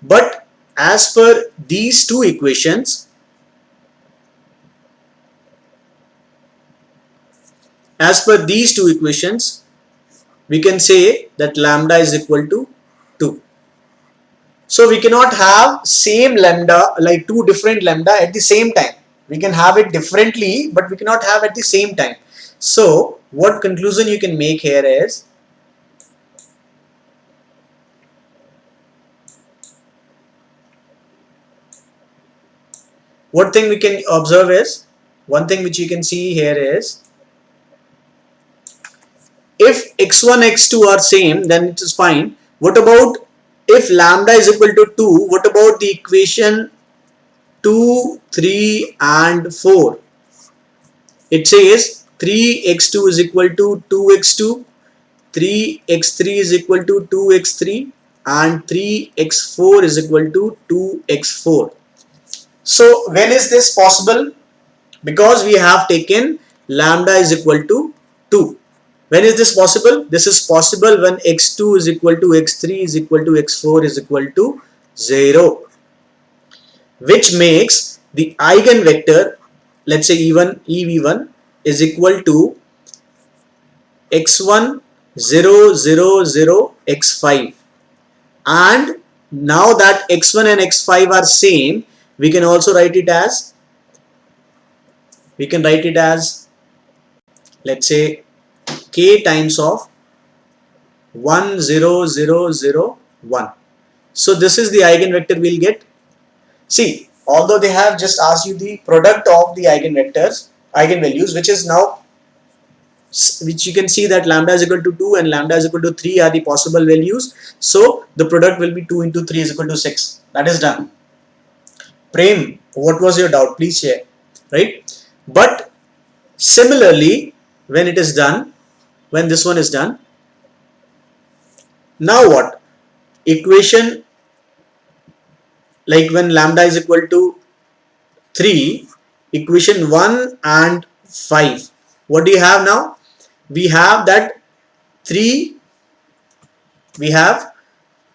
But as per these two equations, we can say that lambda is equal to 2. So we cannot have same lambda, like two different lambda at the same time. We can have it differently, but we cannot have at the same time. So what conclusion you can make here is, what thing we can observe is, one thing which you can see here is, if x1 x2 are same, then it is fine. What about if lambda is equal to 2? What about the equation 2, 3 and 4? It says 3x2 is equal to 2x2, 3x3 is equal to 2x3 and 3x4 is equal to 2x4. So when is this possible? Because we have taken lambda is equal to 2. When is this possible? This is possible when x2 is equal to x3 is equal to x4 is equal to 0, which makes the eigenvector, let's say even ev1, is equal to x1 0 0 0 x5. And now that x1 and x5 are same, we can also write it as, let's say k times of 1 0 0 0 1. So this is the eigenvector we'll get. See, although they have just asked you the product of the eigenvectors, eigenvalues, which you can see that lambda is equal to 2 and lambda is equal to 3 are the possible values. So the product will be 2 into 3 is equal to 6. That is done. Prem, what was your doubt? Please share. Right? But similarly, when it is done, when this one is done, now what? Equation, like when lambda is equal to 3, equation 1 and 5. What do you have now? We have that 3, we have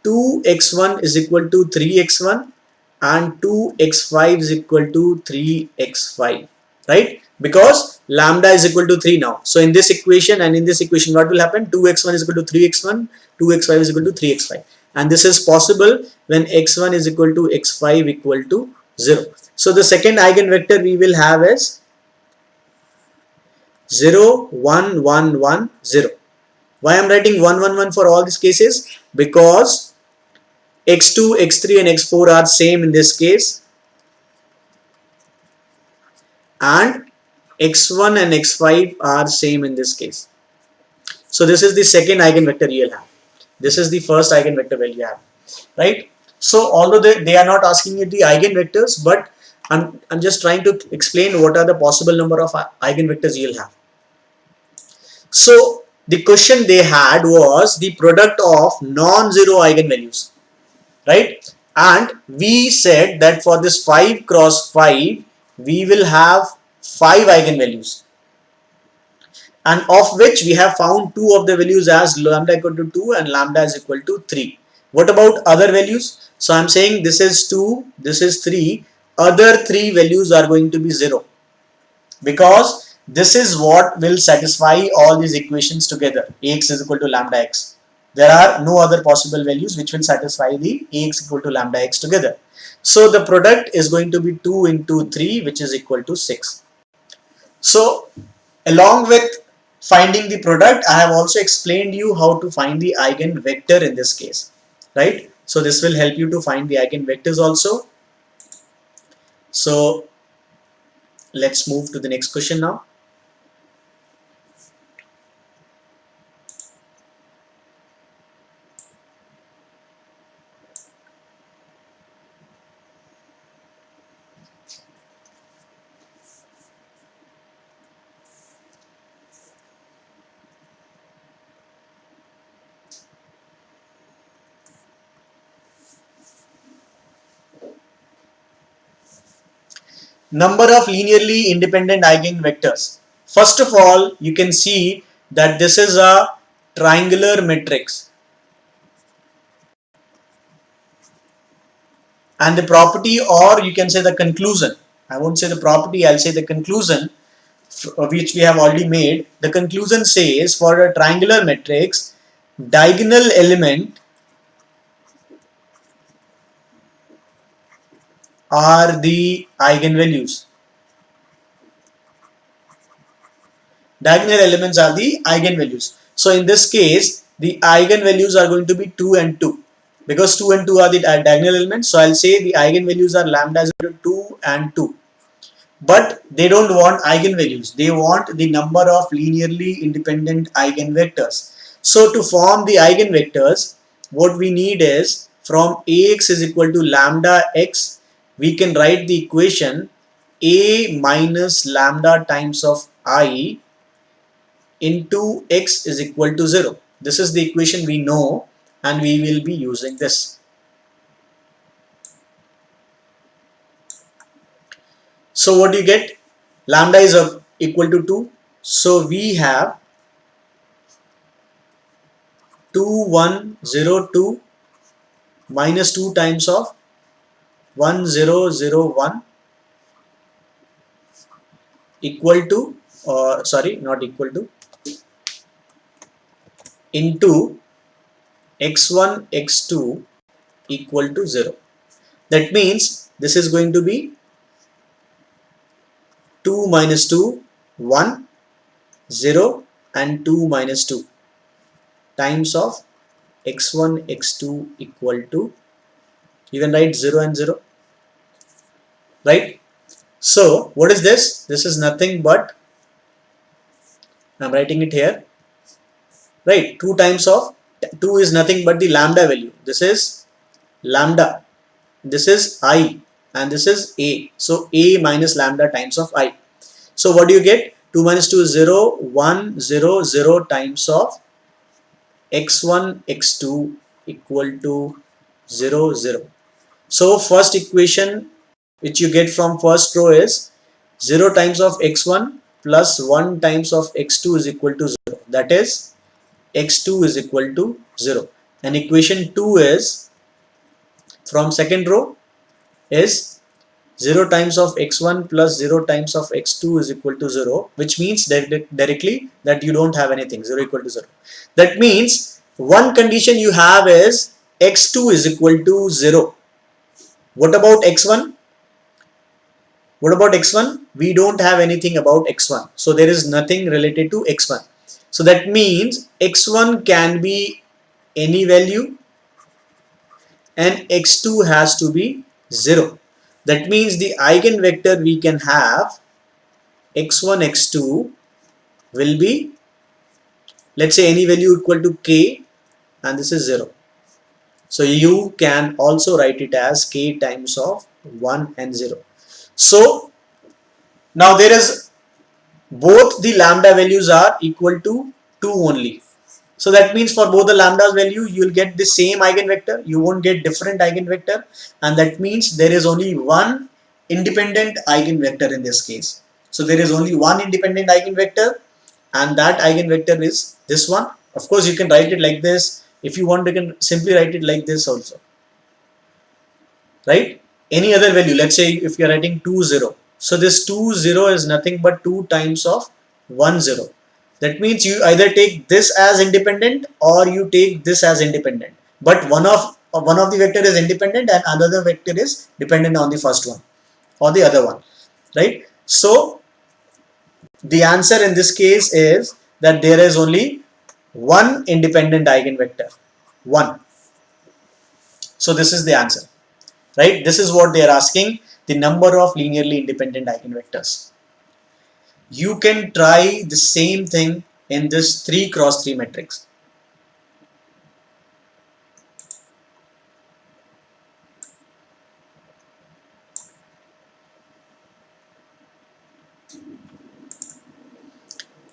2x1 is equal to 3x1 and 2x5 is equal to 3x5, right? Because lambda is equal to 3 now. So in this equation and in this equation, what will happen? 2x1 is equal to 3x1, 2x5 is equal to 3x5. And this is possible when x1 is equal to x5 equal to 0. So the second eigenvector we will have is 0 1 1 1 0. Why I am writing 1 1 1 for all these cases? Because x2, x3 and x4 are same in this case, and x1 and x5 are same in this case. So this is the second eigenvector you will have. This is the first eigenvector value you have, right? So although they are not asking you the eigenvectors, but I'm just trying to explain what are the possible number of eigenvectors you will have. So the question they had was the product of non-zero eigenvalues, right? And we said that for this 5 cross 5 we will have 5 eigenvalues, and of which we have found two of the values as lambda equal to 2 and lambda is equal to 3. What about other values? So I'm saying this is 2, this is 3, other 3 values are going to be 0, because this is what will satisfy all these equations together. Ax is equal to lambda x. There are no other possible values which will satisfy the Ax equal to lambda x together. So the product is going to be 2 into 3, which is equal to 6. So along with finding the product, I have also explained you how to find the eigenvector in this case, right? So this will help you to find the eigenvectors also. So let's move to the next question now. Number of linearly independent eigenvectors. First of all, you can see that this is a triangular matrix, and the property, or you can say the conclusion, I won't say the property, I'll say the conclusion, which we have already made. The conclusion says for a triangular matrix, diagonal element are the eigenvalues. Diagonal elements are the eigenvalues. So in this case, the eigenvalues are going to be 2 and 2, because 2 and 2 are the diagonal elements. So I'll say the eigenvalues are lambda is equal to 2 and 2. But they don't want eigenvalues, they want the number of linearly independent eigenvectors. So to form the eigenvectors, what we need is, from Ax is equal to lambda x, we can write the equation A minus lambda times of I into x is equal to 0. This is the equation we know, and we will be using this. So what do you get? Lambda is equal to 2. So we have 2102 minus 2 times of 1001 equal to, sorry, not equal to, into x1 x2 equal to 0. That means this is going to be 2 minus 2, 1, 0 and 2 minus 2 times of x1 x2 equal to, you can write 0 and 0, right? So what is this? This is nothing but, I'm writing it here, right? 2 times of 2 is nothing but the lambda value. This is lambda, this is I, and this is A. So A minus lambda times of I. So what do you get? 2 minus 2 is 0, 1, 0, 0 times of x1 x2 equal to 0, 0. So first equation which you get from first row is 0 times of x1 plus 1 times of x2 is equal to 0. That is x2 is equal to 0. And equation 2 is, from second row, is 0 times of x1 plus 0 times of x2 is equal to 0, which means directly that you don't have anything, 0 equal to 0. That means one condition you have is x2 is equal to 0. What about x1? What about x1? We don't have anything about x1. So there is nothing related to x1. So that means x1 can be any value and x2 has to be 0. That means the eigenvector we can have x1 x2 will be, let's say, any value equal to k, and this is 0. So you can also write it as k times of 1 and 0. So now there is, both the lambda values are equal to 2 only. So that means for both the lambda's value, you will get the same eigenvector. You won't get different eigenvector. And that means there is only one independent eigenvector in this case. So there is only one independent eigenvector, and that eigenvector is this one. Of course, you can write it like this. If you want, you can simply write it like this also. Right? Any other value, let's say if you are writing 2, 0. So this 2, 0 is nothing but 2 times of 1, 0. That means you either take this as independent or you take this as independent. But one of the vector is independent and another vector is dependent on the first one or the other one. Right? So the answer in this case is that there is only one independent eigenvector. One. So this is the answer. Right? This is what they are asking, the number of linearly independent eigenvectors. You can try the same thing in this 3 cross 3 matrix.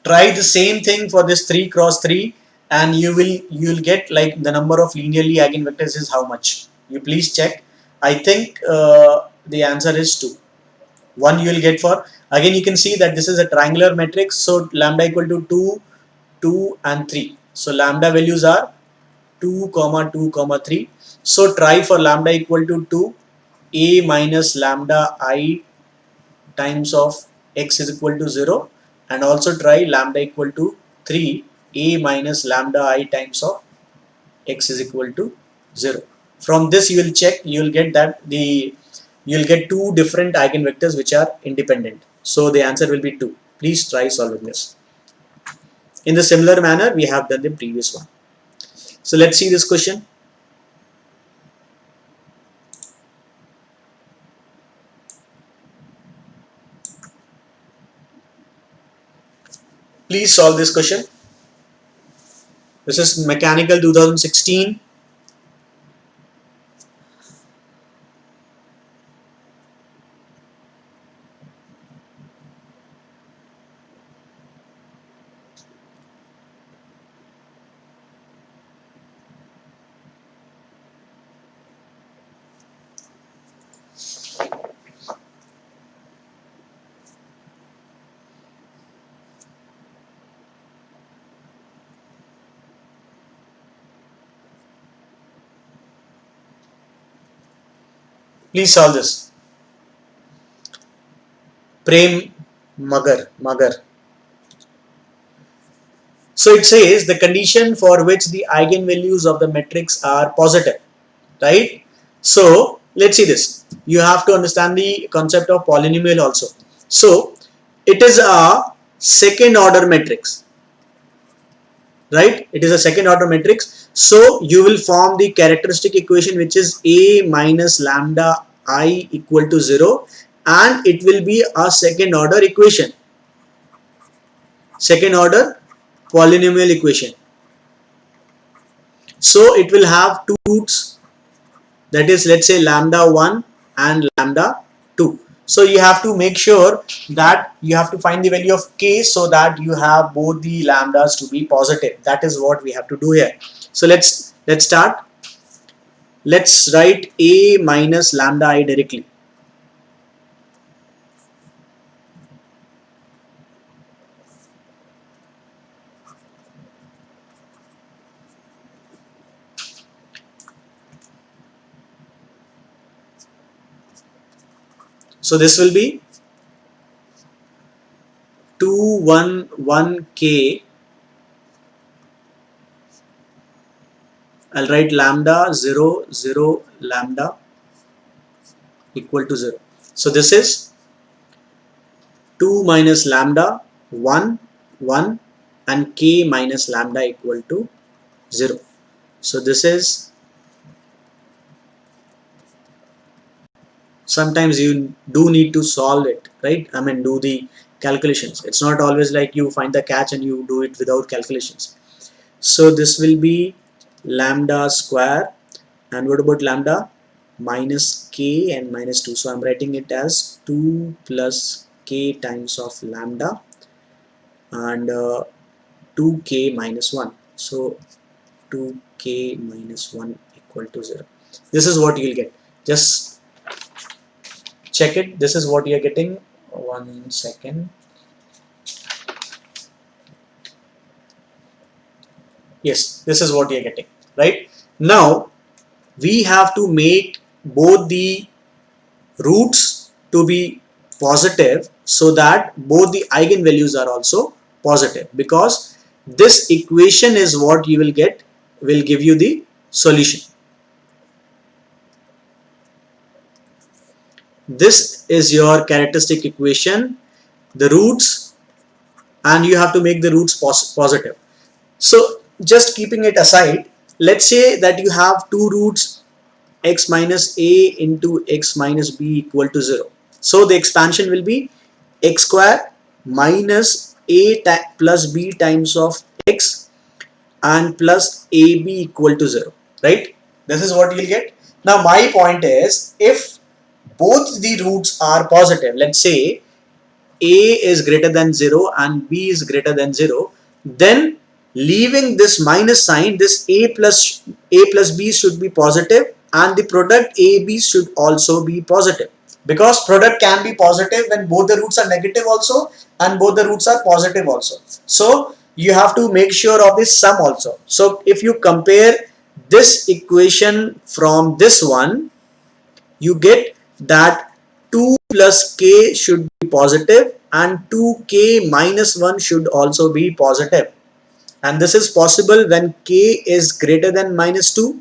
Try the same thing for this 3 cross 3 and you will get like the number of linearly eigenvectors is how much. You please check. I think the answer is 2. 1 you will get for, again you can see that this is a triangular matrix, so lambda equal to 2, 2 and 3. So lambda values are 2 comma 2 comma 3. So try for lambda equal to 2, a minus lambda I times of x is equal to 0, and also try lambda equal to 3, a minus lambda I times of x is equal to 0. From this you will check, you will get that you will get two different eigenvectors which are independent. So the answer will be 2. Please try solving this. In the similar manner we have done the previous one. So let's see this question. Please solve this question. This is Mechanical 2016. Please solve this. Prem Magar. So it says the condition for which the eigenvalues of the matrix are positive, right? So let's see this. You have to understand the concept of polynomial also. So it is a second order matrix, right? It is a second order matrix. So you will form the characteristic equation which is a minus lambda I equal to 0, and it will be a second order equation, second order polynomial equation. So it will have two roots, that is, let's say lambda 1 and lambda 2. So you have to make sure that you have to find the value of k so that you have both the lambdas to be positive. That is what we have to do here. So let's start. Let's write a minus lambda I directly. So this will be 2 1 1 k. I'll write lambda 0 0 lambda equal to 0. So this is 2 minus lambda 1 1 and k minus lambda equal to 0. So this is, sometimes you do need to solve it, right? I mean, do the calculations. It's not always like you find the catch and you do it without calculations. So this will be lambda square, and what about lambda? Minus k and minus 2. So I'm writing it as 2 plus k times of lambda and 2k minus 1. So 2k minus 1 equal to 0. This is what you'll get. Just check it. This is what you're getting. 1 second. Yes, this is what you're getting, right? Now we have to make both the roots to be positive so that both the eigenvalues are also positive, because this equation is what you will get, will give you the solution. This is your characteristic equation, the roots, and you have to make the roots positive. So just keeping it aside, let's say that you have two roots, x minus a into x minus b equal to 0. So the expansion will be x square minus a plus b times of x and plus ab equal to 0, right? This is what you'll get. Now my point is, if both the roots are positive, let's say a is greater than 0 and b is greater than 0, then leaving this minus sign, this a plus b should be positive and the product ab should also be positive. because product can be positive when both the roots are negative also and both the roots are positive also. So you have to make sure of this sum also. So if you compare this equation from this one, you get that 2 plus k should be positive and 2k minus 1 should also be positive. And this is possible when k is greater than minus 2,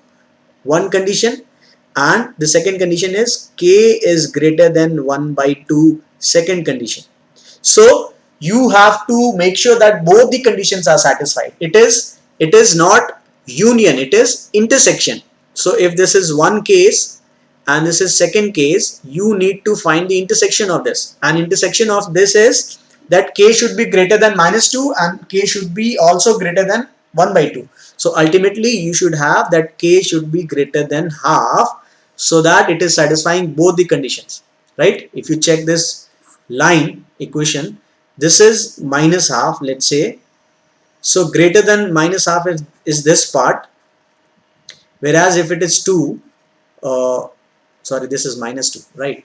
one condition, and the second condition is k is greater than 1 by 2, second condition. So you have to make sure that both the conditions are satisfied. It is not union, it is intersection. So if this is one case and this is second case, you need to find the intersection of this, and intersection of this is that k should be greater than minus 2 and k should be also greater than 1 by 2. So ultimately you should have that k should be greater than half, so that it is satisfying both the conditions, right? If you check this line equation, this is minus half, let's say. So greater than minus half is this part, whereas if it is 2, sorry, this is minus 2, right?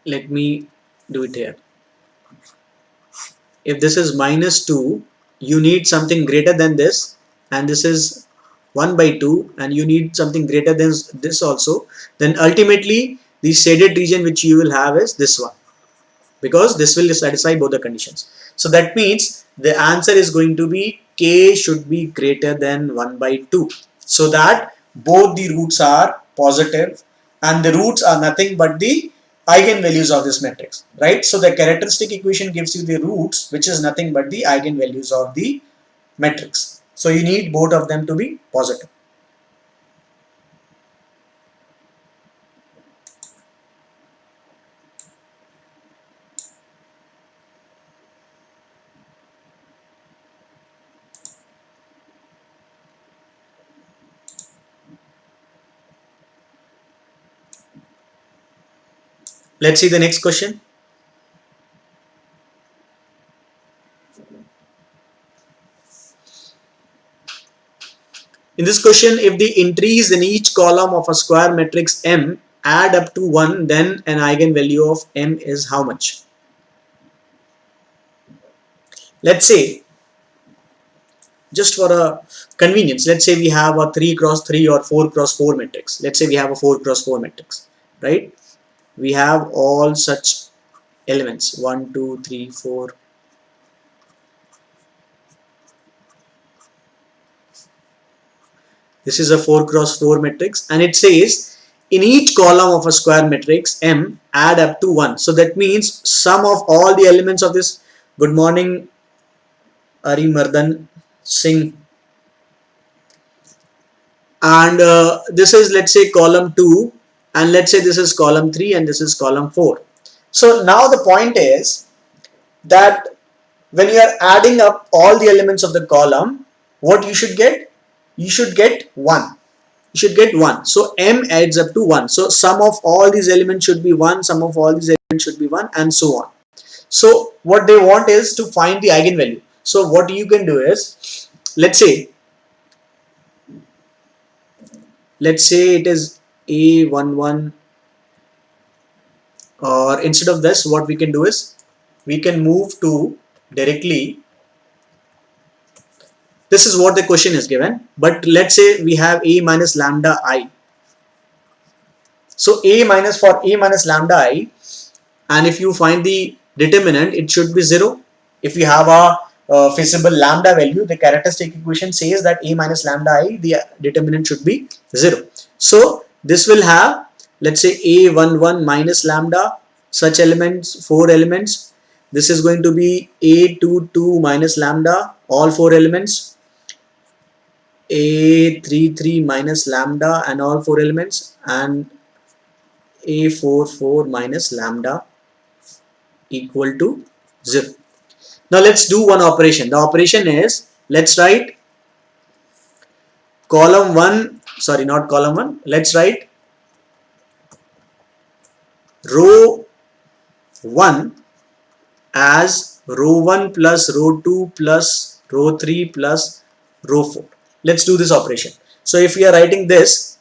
Let me do it here. If this is minus 2, you need something greater than this, and this is 1 by 2, and you need something greater than this also, then ultimately the shaded region which you will have is this one, because this will satisfy both the conditions. So that means the answer is going to be k should be greater than 1 by 2, so that both the roots are positive and the roots are nothing but the eigenvalues of this matrix, right? So the characteristic equation gives you the roots, which is nothing but the eigenvalues of the matrix. So you need both of them to be positive. Let's see the next question. In this question, if the entries in each column of a square matrix M add up to 1, then an eigenvalue of M is how much? Let's say, just for a convenience, let's say we have a 3 cross 3 or 4 cross 4 matrix. Let's say we have a 4 cross 4 matrix, right? We have all such elements 1, 2, 3, 4. This is a 4 cross 4 matrix, and it says in each column of a square matrix M add up to 1. So that means sum of all the elements of this. Good morning, Ari Mardan Singh. And this is, let's say, column 2, and let's say this is column 3 and this is column 4. So now the point is that when you are adding up all the elements of the column, what you should get? You should get 1. You should get 1. So M adds up to 1. So sum of all these elements should be 1, sum of all these elements should be 1, and so on. So what they want is to find the eigenvalue. So what you can do is, let's say it is A11, or instead of this, what we can do is we can move to directly. This is what the question is given, but let's say we have A minus lambda I. So for A minus lambda I, and if you find the determinant, it should be 0. If you have a feasible lambda value, the characteristic equation says that A minus lambda I, the determinant should be 0. So this will have, let's say, A11 minus lambda, such elements, 4 elements. This is going to be A22 minus lambda, all 4 elements. A33 minus lambda and all 4 elements, and A44 minus lambda equal to 0. Now let's do one operation. The operation is, let's write column 1, sorry, not column 1, let's write row 1 as row 1 plus row 2 plus row 3 plus row 4. Let's do this operation. So if we are writing this,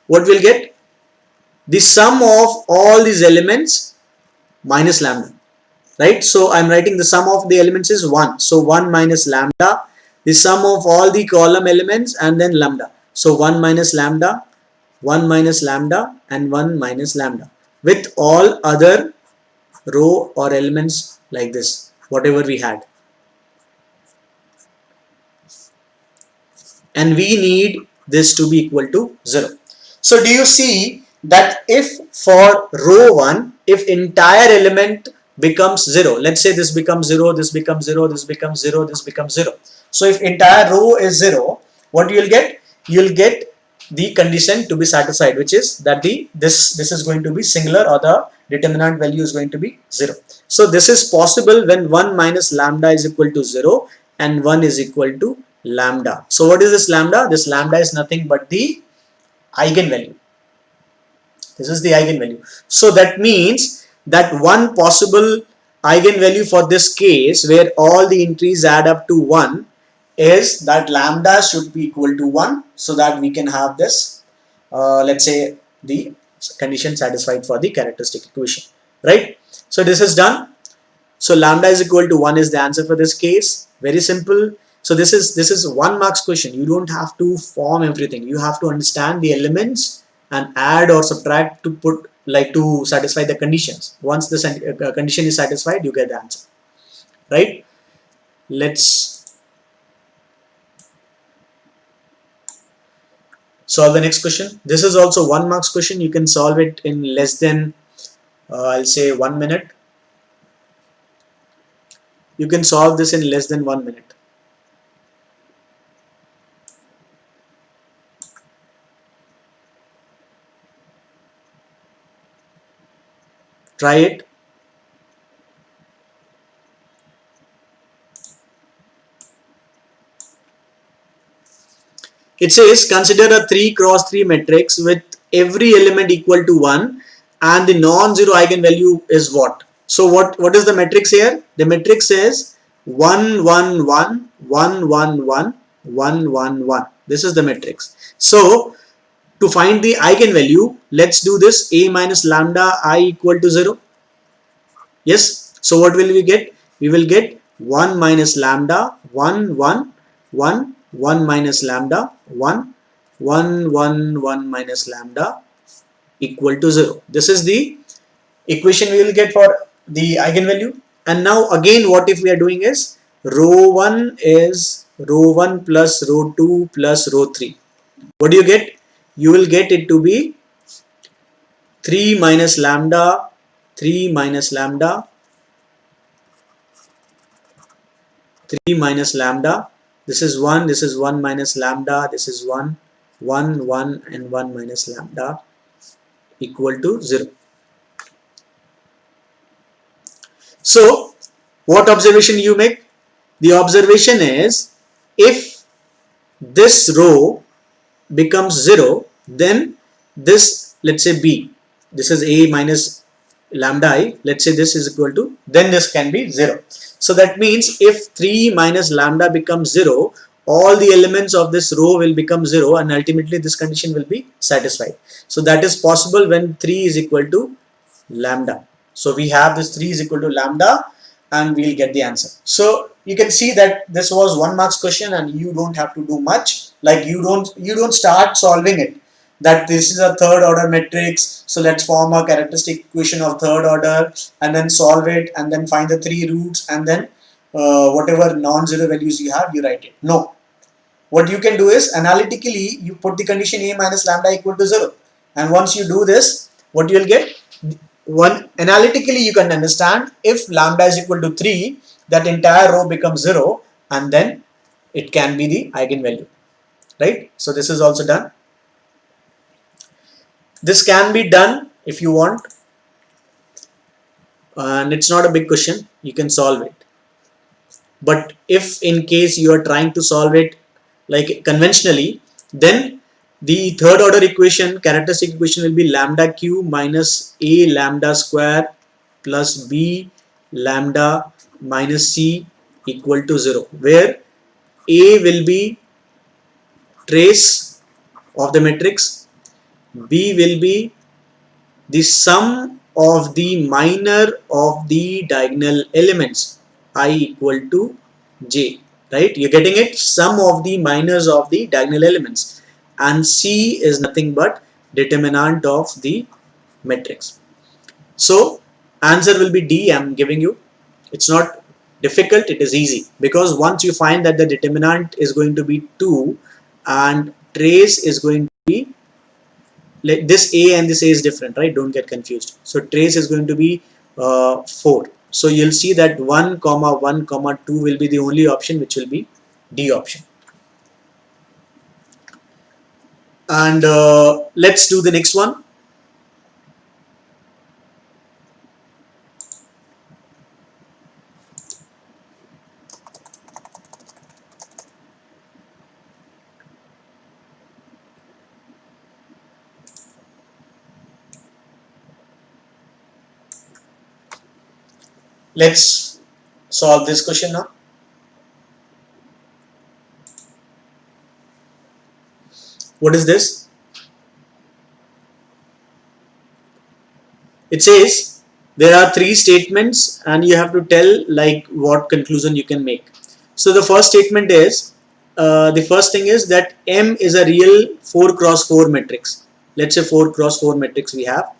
what we'll get? The sum of all these elements minus lambda, right? So I'm writing the sum of the elements is 1. So 1 minus lambda, the sum of all the column elements, and then lambda. So 1 minus lambda, 1 minus lambda, and 1 minus lambda, with all other row or elements like this, whatever we had. And we need this to be equal to 0. So do you see that if for row 1, if entire element becomes 0, let's say this becomes 0, this becomes 0, this becomes 0, this becomes 0. So if entire row is 0, what you will get? You will get the condition to be satisfied, which is that this is going to be singular, or the determinant value is going to be 0. So this is possible when 1 minus lambda is equal to 0 and 1 is equal to lambda. So what is this lambda? This lambda is nothing but the eigenvalue. This is the eigenvalue. So that means that one possible eigenvalue for this case, where all the entries add up to 1, is that lambda should be equal to 1, so that we can have this, let's say, the condition satisfied for the characteristic equation, right? So this is done. So lambda is equal to 1 is the answer for this case. Very simple. So this is 1 marks question. You don't have to form everything. You have to understand the elements and add or subtract to to satisfy the conditions. Once the condition is satisfied, you get the answer, right? Let's solve the next question. This is also 1 marks question. You can solve it in less than I'll say 1 minute. You can solve this in less than 1 minute. Try it. It says consider a 3 cross 3 matrix with every element equal to 1 and the non-zero eigenvalue is what? So what is the matrix here? The matrix says 1 1 1 1 1 1 1 1 1. This is the matrix. So to find the eigenvalue, let's do this. A minus lambda I equal to 0. Yes. So what will we get? We will get 1 minus lambda 1 1 1 1 minus lambda 1 1 1 1 minus lambda equal to 0. This is the equation we will get for the eigenvalue. And now again, what if we are doing is row 1 is row 1 plus row 2 plus row 3. What do you get? You will get it to be 3 minus lambda 3 minus lambda 3 minus lambda. This is 1, this is 1 minus lambda, this is 1 1 1 and 1 minus lambda equal to 0. So what observation you make? The observation is, if this row becomes 0, then this, let's say B, this is A minus lambda I, let's say this is equal to, then this can be 0. So that means if 3 minus lambda becomes 0, all the elements of this row will become 0 and ultimately this condition will be satisfied. So that is possible when 3 is equal to lambda. So we have this 3 is equal to lambda and we'll get the answer. So you can see that this was 1 marks question and you don't have to do much. Like you don't start solving it. That this is a third order matrix, so let's form a characteristic equation of third order and then solve it and then find the 3 roots and then whatever non-zero values you have, you write it. No. What you can do is analytically you put the condition A minus lambda equal to 0, and once you do this, what you will get? Analytically you can understand, if lambda is equal to 3, that entire row becomes 0 and then it can be the eigenvalue, right? So this is also done. This can be done if you want, and it's not a big question, you can solve it. But if in case you are trying to solve it like conventionally, then The third order equation, characteristic equation, will be lambda q minus a lambda square plus b lambda minus c equal to 0, where a will be trace of the matrix, b will be the sum of the minor of the diagonal elements, I equal to j, right? You're getting it? Sum of the minors of the diagonal elements, and c is nothing but determinant of the matrix. So answer will be D. I'm giving you. It's not difficult, it is easy, because once you find that the determinant is going to be 2 and trace is going to be, like this a and this a is different, right? Don't get confused. So trace is going to be 4. So you'll see that 1 comma 1 comma 2 will be the only option, which will be D option. And let's do the next one. Let's solve this question now. What is this? It says there are 3 statements and you have to tell like what conclusion you can make. So the first statement is, the first thing is that M is a real 4 cross 4 matrix. Let's say 4 cross 4 matrix we have.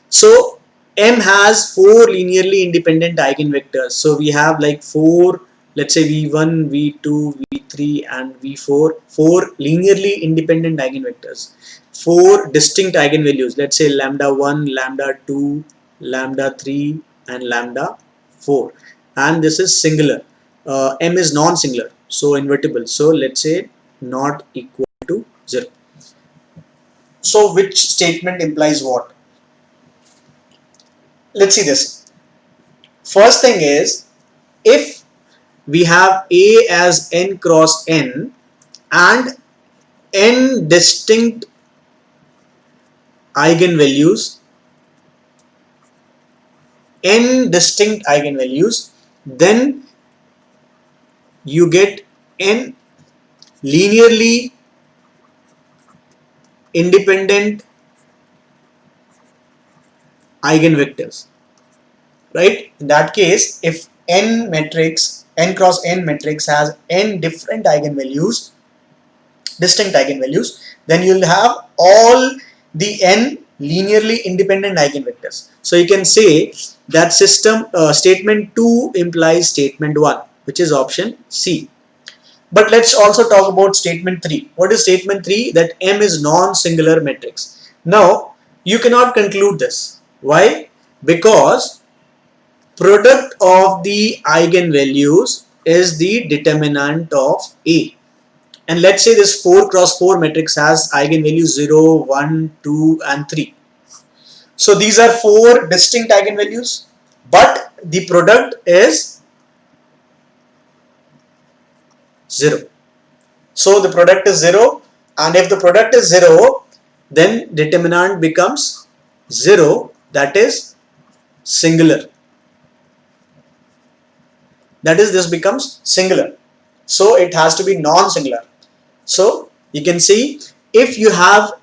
So M has 4 linearly independent eigenvectors. So we have like 4, let's say V1, V2, V3 and V4, 4 linearly independent eigenvectors. 4 distinct eigenvalues, let's say lambda 1, lambda 2, lambda 3 and lambda 4, and this is singular. M is non-singular, so invertible, so let's say not equal to 0. So which statement implies what? Let's see this. First thing is, if we have A as n cross n and n distinct eigenvalues, then you get n linearly independent eigenvectors, right? In that case, if n cross n matrix has n different eigenvalues, distinct eigenvalues, then you'll have all the n linearly independent eigenvectors. So you can say that statement 2 implies statement 1, which is option C. But let's also talk about statement 3. What is statement 3? That M is non-singular matrix. Now you cannot conclude this. Why? Because product of the eigenvalues is the determinant of A. And let's say this 4 cross 4 matrix has eigenvalues 0, 1, 2 and 3. So these are 4 distinct eigenvalues, but the product is 0. So the product is 0, and if the product is 0, then determinant becomes 0, that is singular. That is, this becomes singular. So it has to be non-singular. So you can see, if you have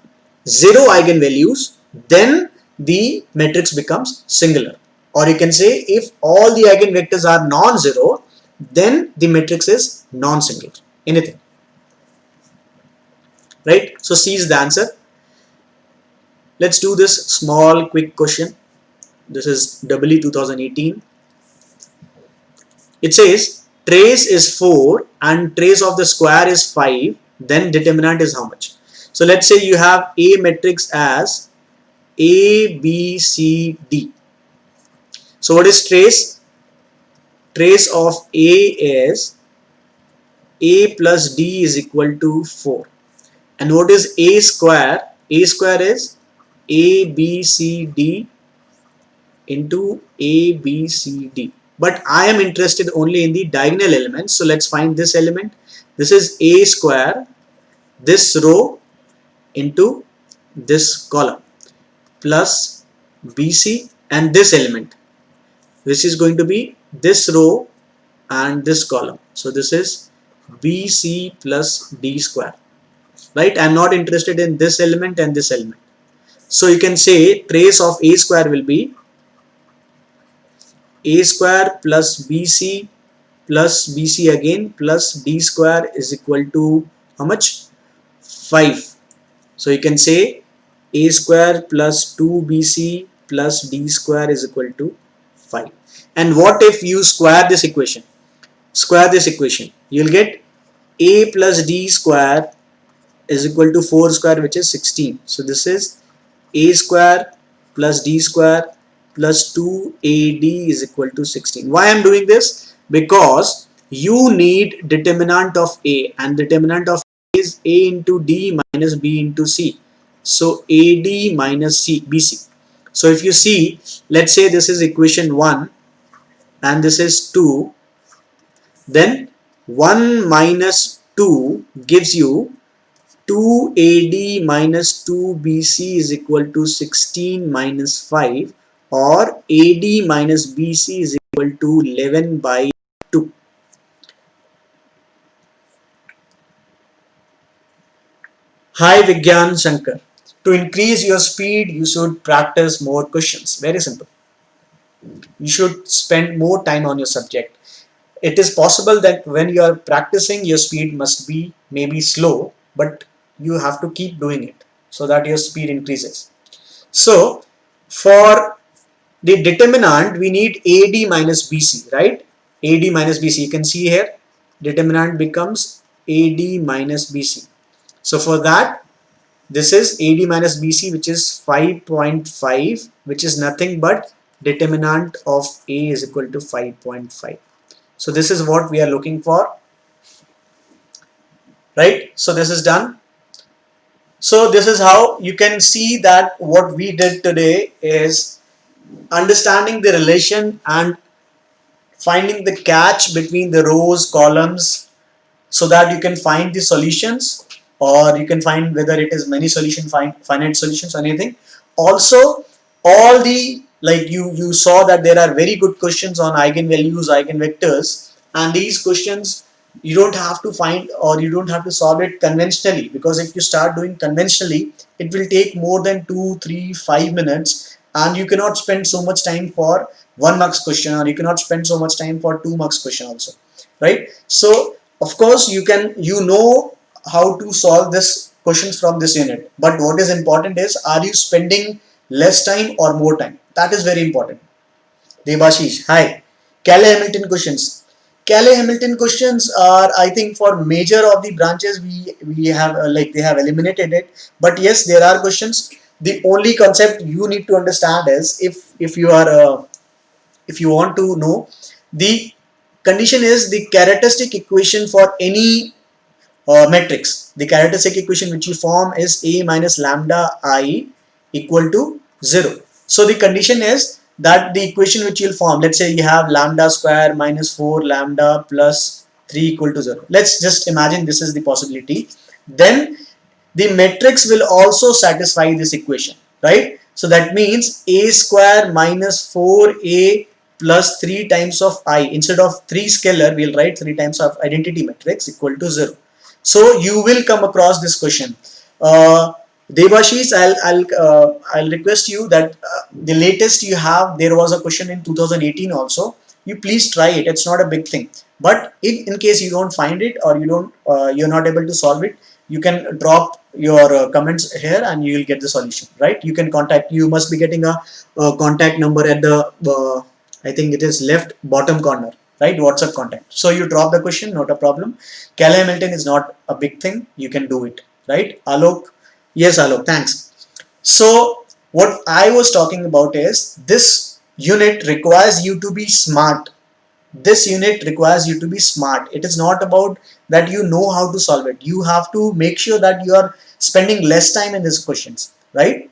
0 eigenvalues, then the matrix becomes singular. Or you can say, if all the eigenvectors are non-zero, then the matrix is non-singular. Anything. Right? So C is the answer. Let's do this small quick question. This is EE 2018. It says trace is 4 and trace of the square is 5, then determinant is how much? So let's say you have A matrix as A, B, C, D. So what is trace? Trace of A is A plus D is equal to 4. And what is A square? A square is A, B, C, D into A, B, C, D. But I am interested only in the diagonal elements. So let's find this element. This is A square, this row, into this column plus BC and this element, which is going to be this row and this column. So this is BC plus D square, right? I'm not interested in this element and this element. So you can say trace of A square will be A square plus BC again plus D square is equal to how much? 5. So you can say A square plus 2BC plus D square is equal to 5. And what if you square this equation? Square this equation. You'll get A plus D square is equal to 4 square, which is 16. So this is A square plus D square plus 2AD is equal to 16. Why I'm doing this? Because you need determinant of A, and determinant of A is A into D minus B into C. So AD minus BC. So if you see, let's say this is equation 1 and this is 2, then 1 minus 2 gives you 2AD minus 2BC is equal to 16 minus 5, or AD minus BC is equal to 11 by 2. Hi Vigyan Shankar. To increase your speed, you should practice more questions. Very simple. You should spend more time on your subject. It is possible that when you are practicing, your speed must be maybe slow, but you have to keep doing it so that your speed increases. So for the determinant, we need AD minus BC, right? AD minus BC, you can see here, determinant becomes AD minus BC. So for that, this is AD minus BC, which is 5.5, which is nothing but determinant of A is equal to 5.5. So this is what we are looking for, right? So this is done. So this is how you can see that what we did today is understanding the relation and finding the catch between the rows, columns, so that you can find the solutions, or you can find whether it is many solution, finite solutions or anything. Also, all the, like you saw that there are very good questions on eigenvalues, eigenvectors, and these questions you don't have to find, or you don't have to solve it conventionally, because if you start doing conventionally, it will take more than 2, 3, 5 minutes, and you cannot spend so much time for 1 marks question, or you cannot spend so much time for 2 marks question also, right? So of course you know how to solve this questions from this unit, but what is important is, are you spending less time or more time? That is very important. Debashish, hi. Cayley-Hamilton questions. Cayley-Hamilton questions are, I think, for major of the branches we have like they have eliminated it. But yes, there are questions. The only concept you need to understand is, if you are if you want to know, the condition is the characteristic equation for any matrix. The characteristic equation which you form is A minus lambda I equal to 0. So the condition is that the equation which you'll form, let's say you have lambda square minus 4 lambda plus 3 equal to 0. Let's just imagine this is the possibility. Then the matrix will also satisfy this equation, right? So that means A square minus 4A plus 3 times of I, instead of 3 scalar, we'll write 3 times of identity matrix equal to 0. So you will come across this question. Devashish, I'll request you that the latest you have, there was a question in 2018 also. You please try it. It's not a big thing. But if in case you don't find it, or you're not able to solve it, you can drop your comments here and you will get the solution, right? You can contact. You must be getting a contact number at the I think it is left bottom corner, right? WhatsApp contact. So you drop the question, not a problem. Cayley-Hamilton is not a big thing. You can do it, right? Alok, yes, Alok, thanks. So what I was talking about is, this unit requires you to be smart. This unit requires you to be smart. It is not about that you know how to solve it. You have to make sure that you are spending less time in these questions, right?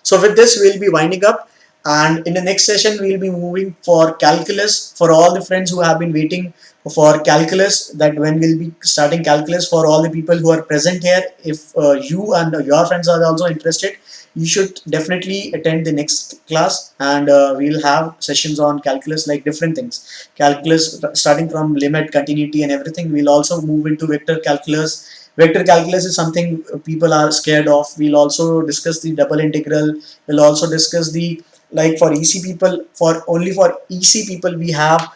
So with this, we'll be winding up. And in the next session, we'll be moving for calculus. For all the friends who have been waiting for calculus, that when we'll be starting calculus, for all the people who are present here, if you and your friends are also interested, you should definitely attend the next class, and we'll have sessions on calculus, like different things. Calculus starting from limit, continuity and everything. We'll also move into vector calculus. Vector calculus is something people are scared of. We'll also discuss the double integral. We'll also discuss the, like for EC people, for only for EC people we have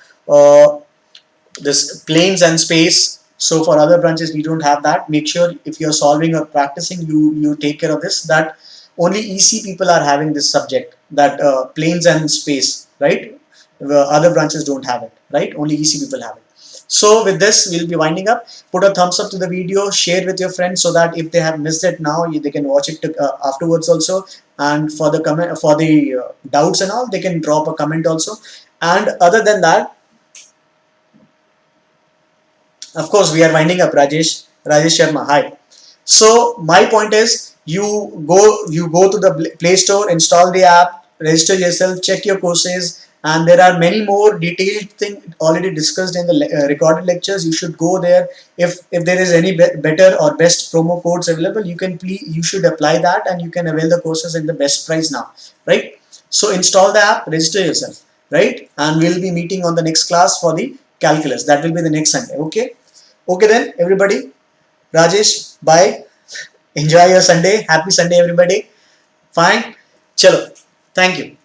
this planes and space. So for other branches we don't have that. Make sure if you're solving or practicing, you take care of this, that only EC people are having this subject, that planes and space, right? The other branches don't have it, right? Only EC people have it. So with this, we'll be winding up. Put a thumbs up to the video, share with your friends, so that if they have missed it now, they can watch it afterwards also. And for the comment, for the doubts and all, they can drop a comment also. And other than that, of course, we are winding up. Rajesh Sharma, hi. So my point is, you go to the Play Store, install the app, register yourself, check your courses, and there are many more detailed things already discussed in the recorded lectures. You should go there. If there is any better or best promo codes available, you should apply that, and you can avail the courses at the best price now, right? So install the app, register yourself, right? And we'll be meeting on the next class for the calculus. That will be the next Sunday. Okay. Okay then, everybody. Rajesh, bye. Enjoy your Sunday. Happy Sunday, everybody. Fine. Chalo. Thank you.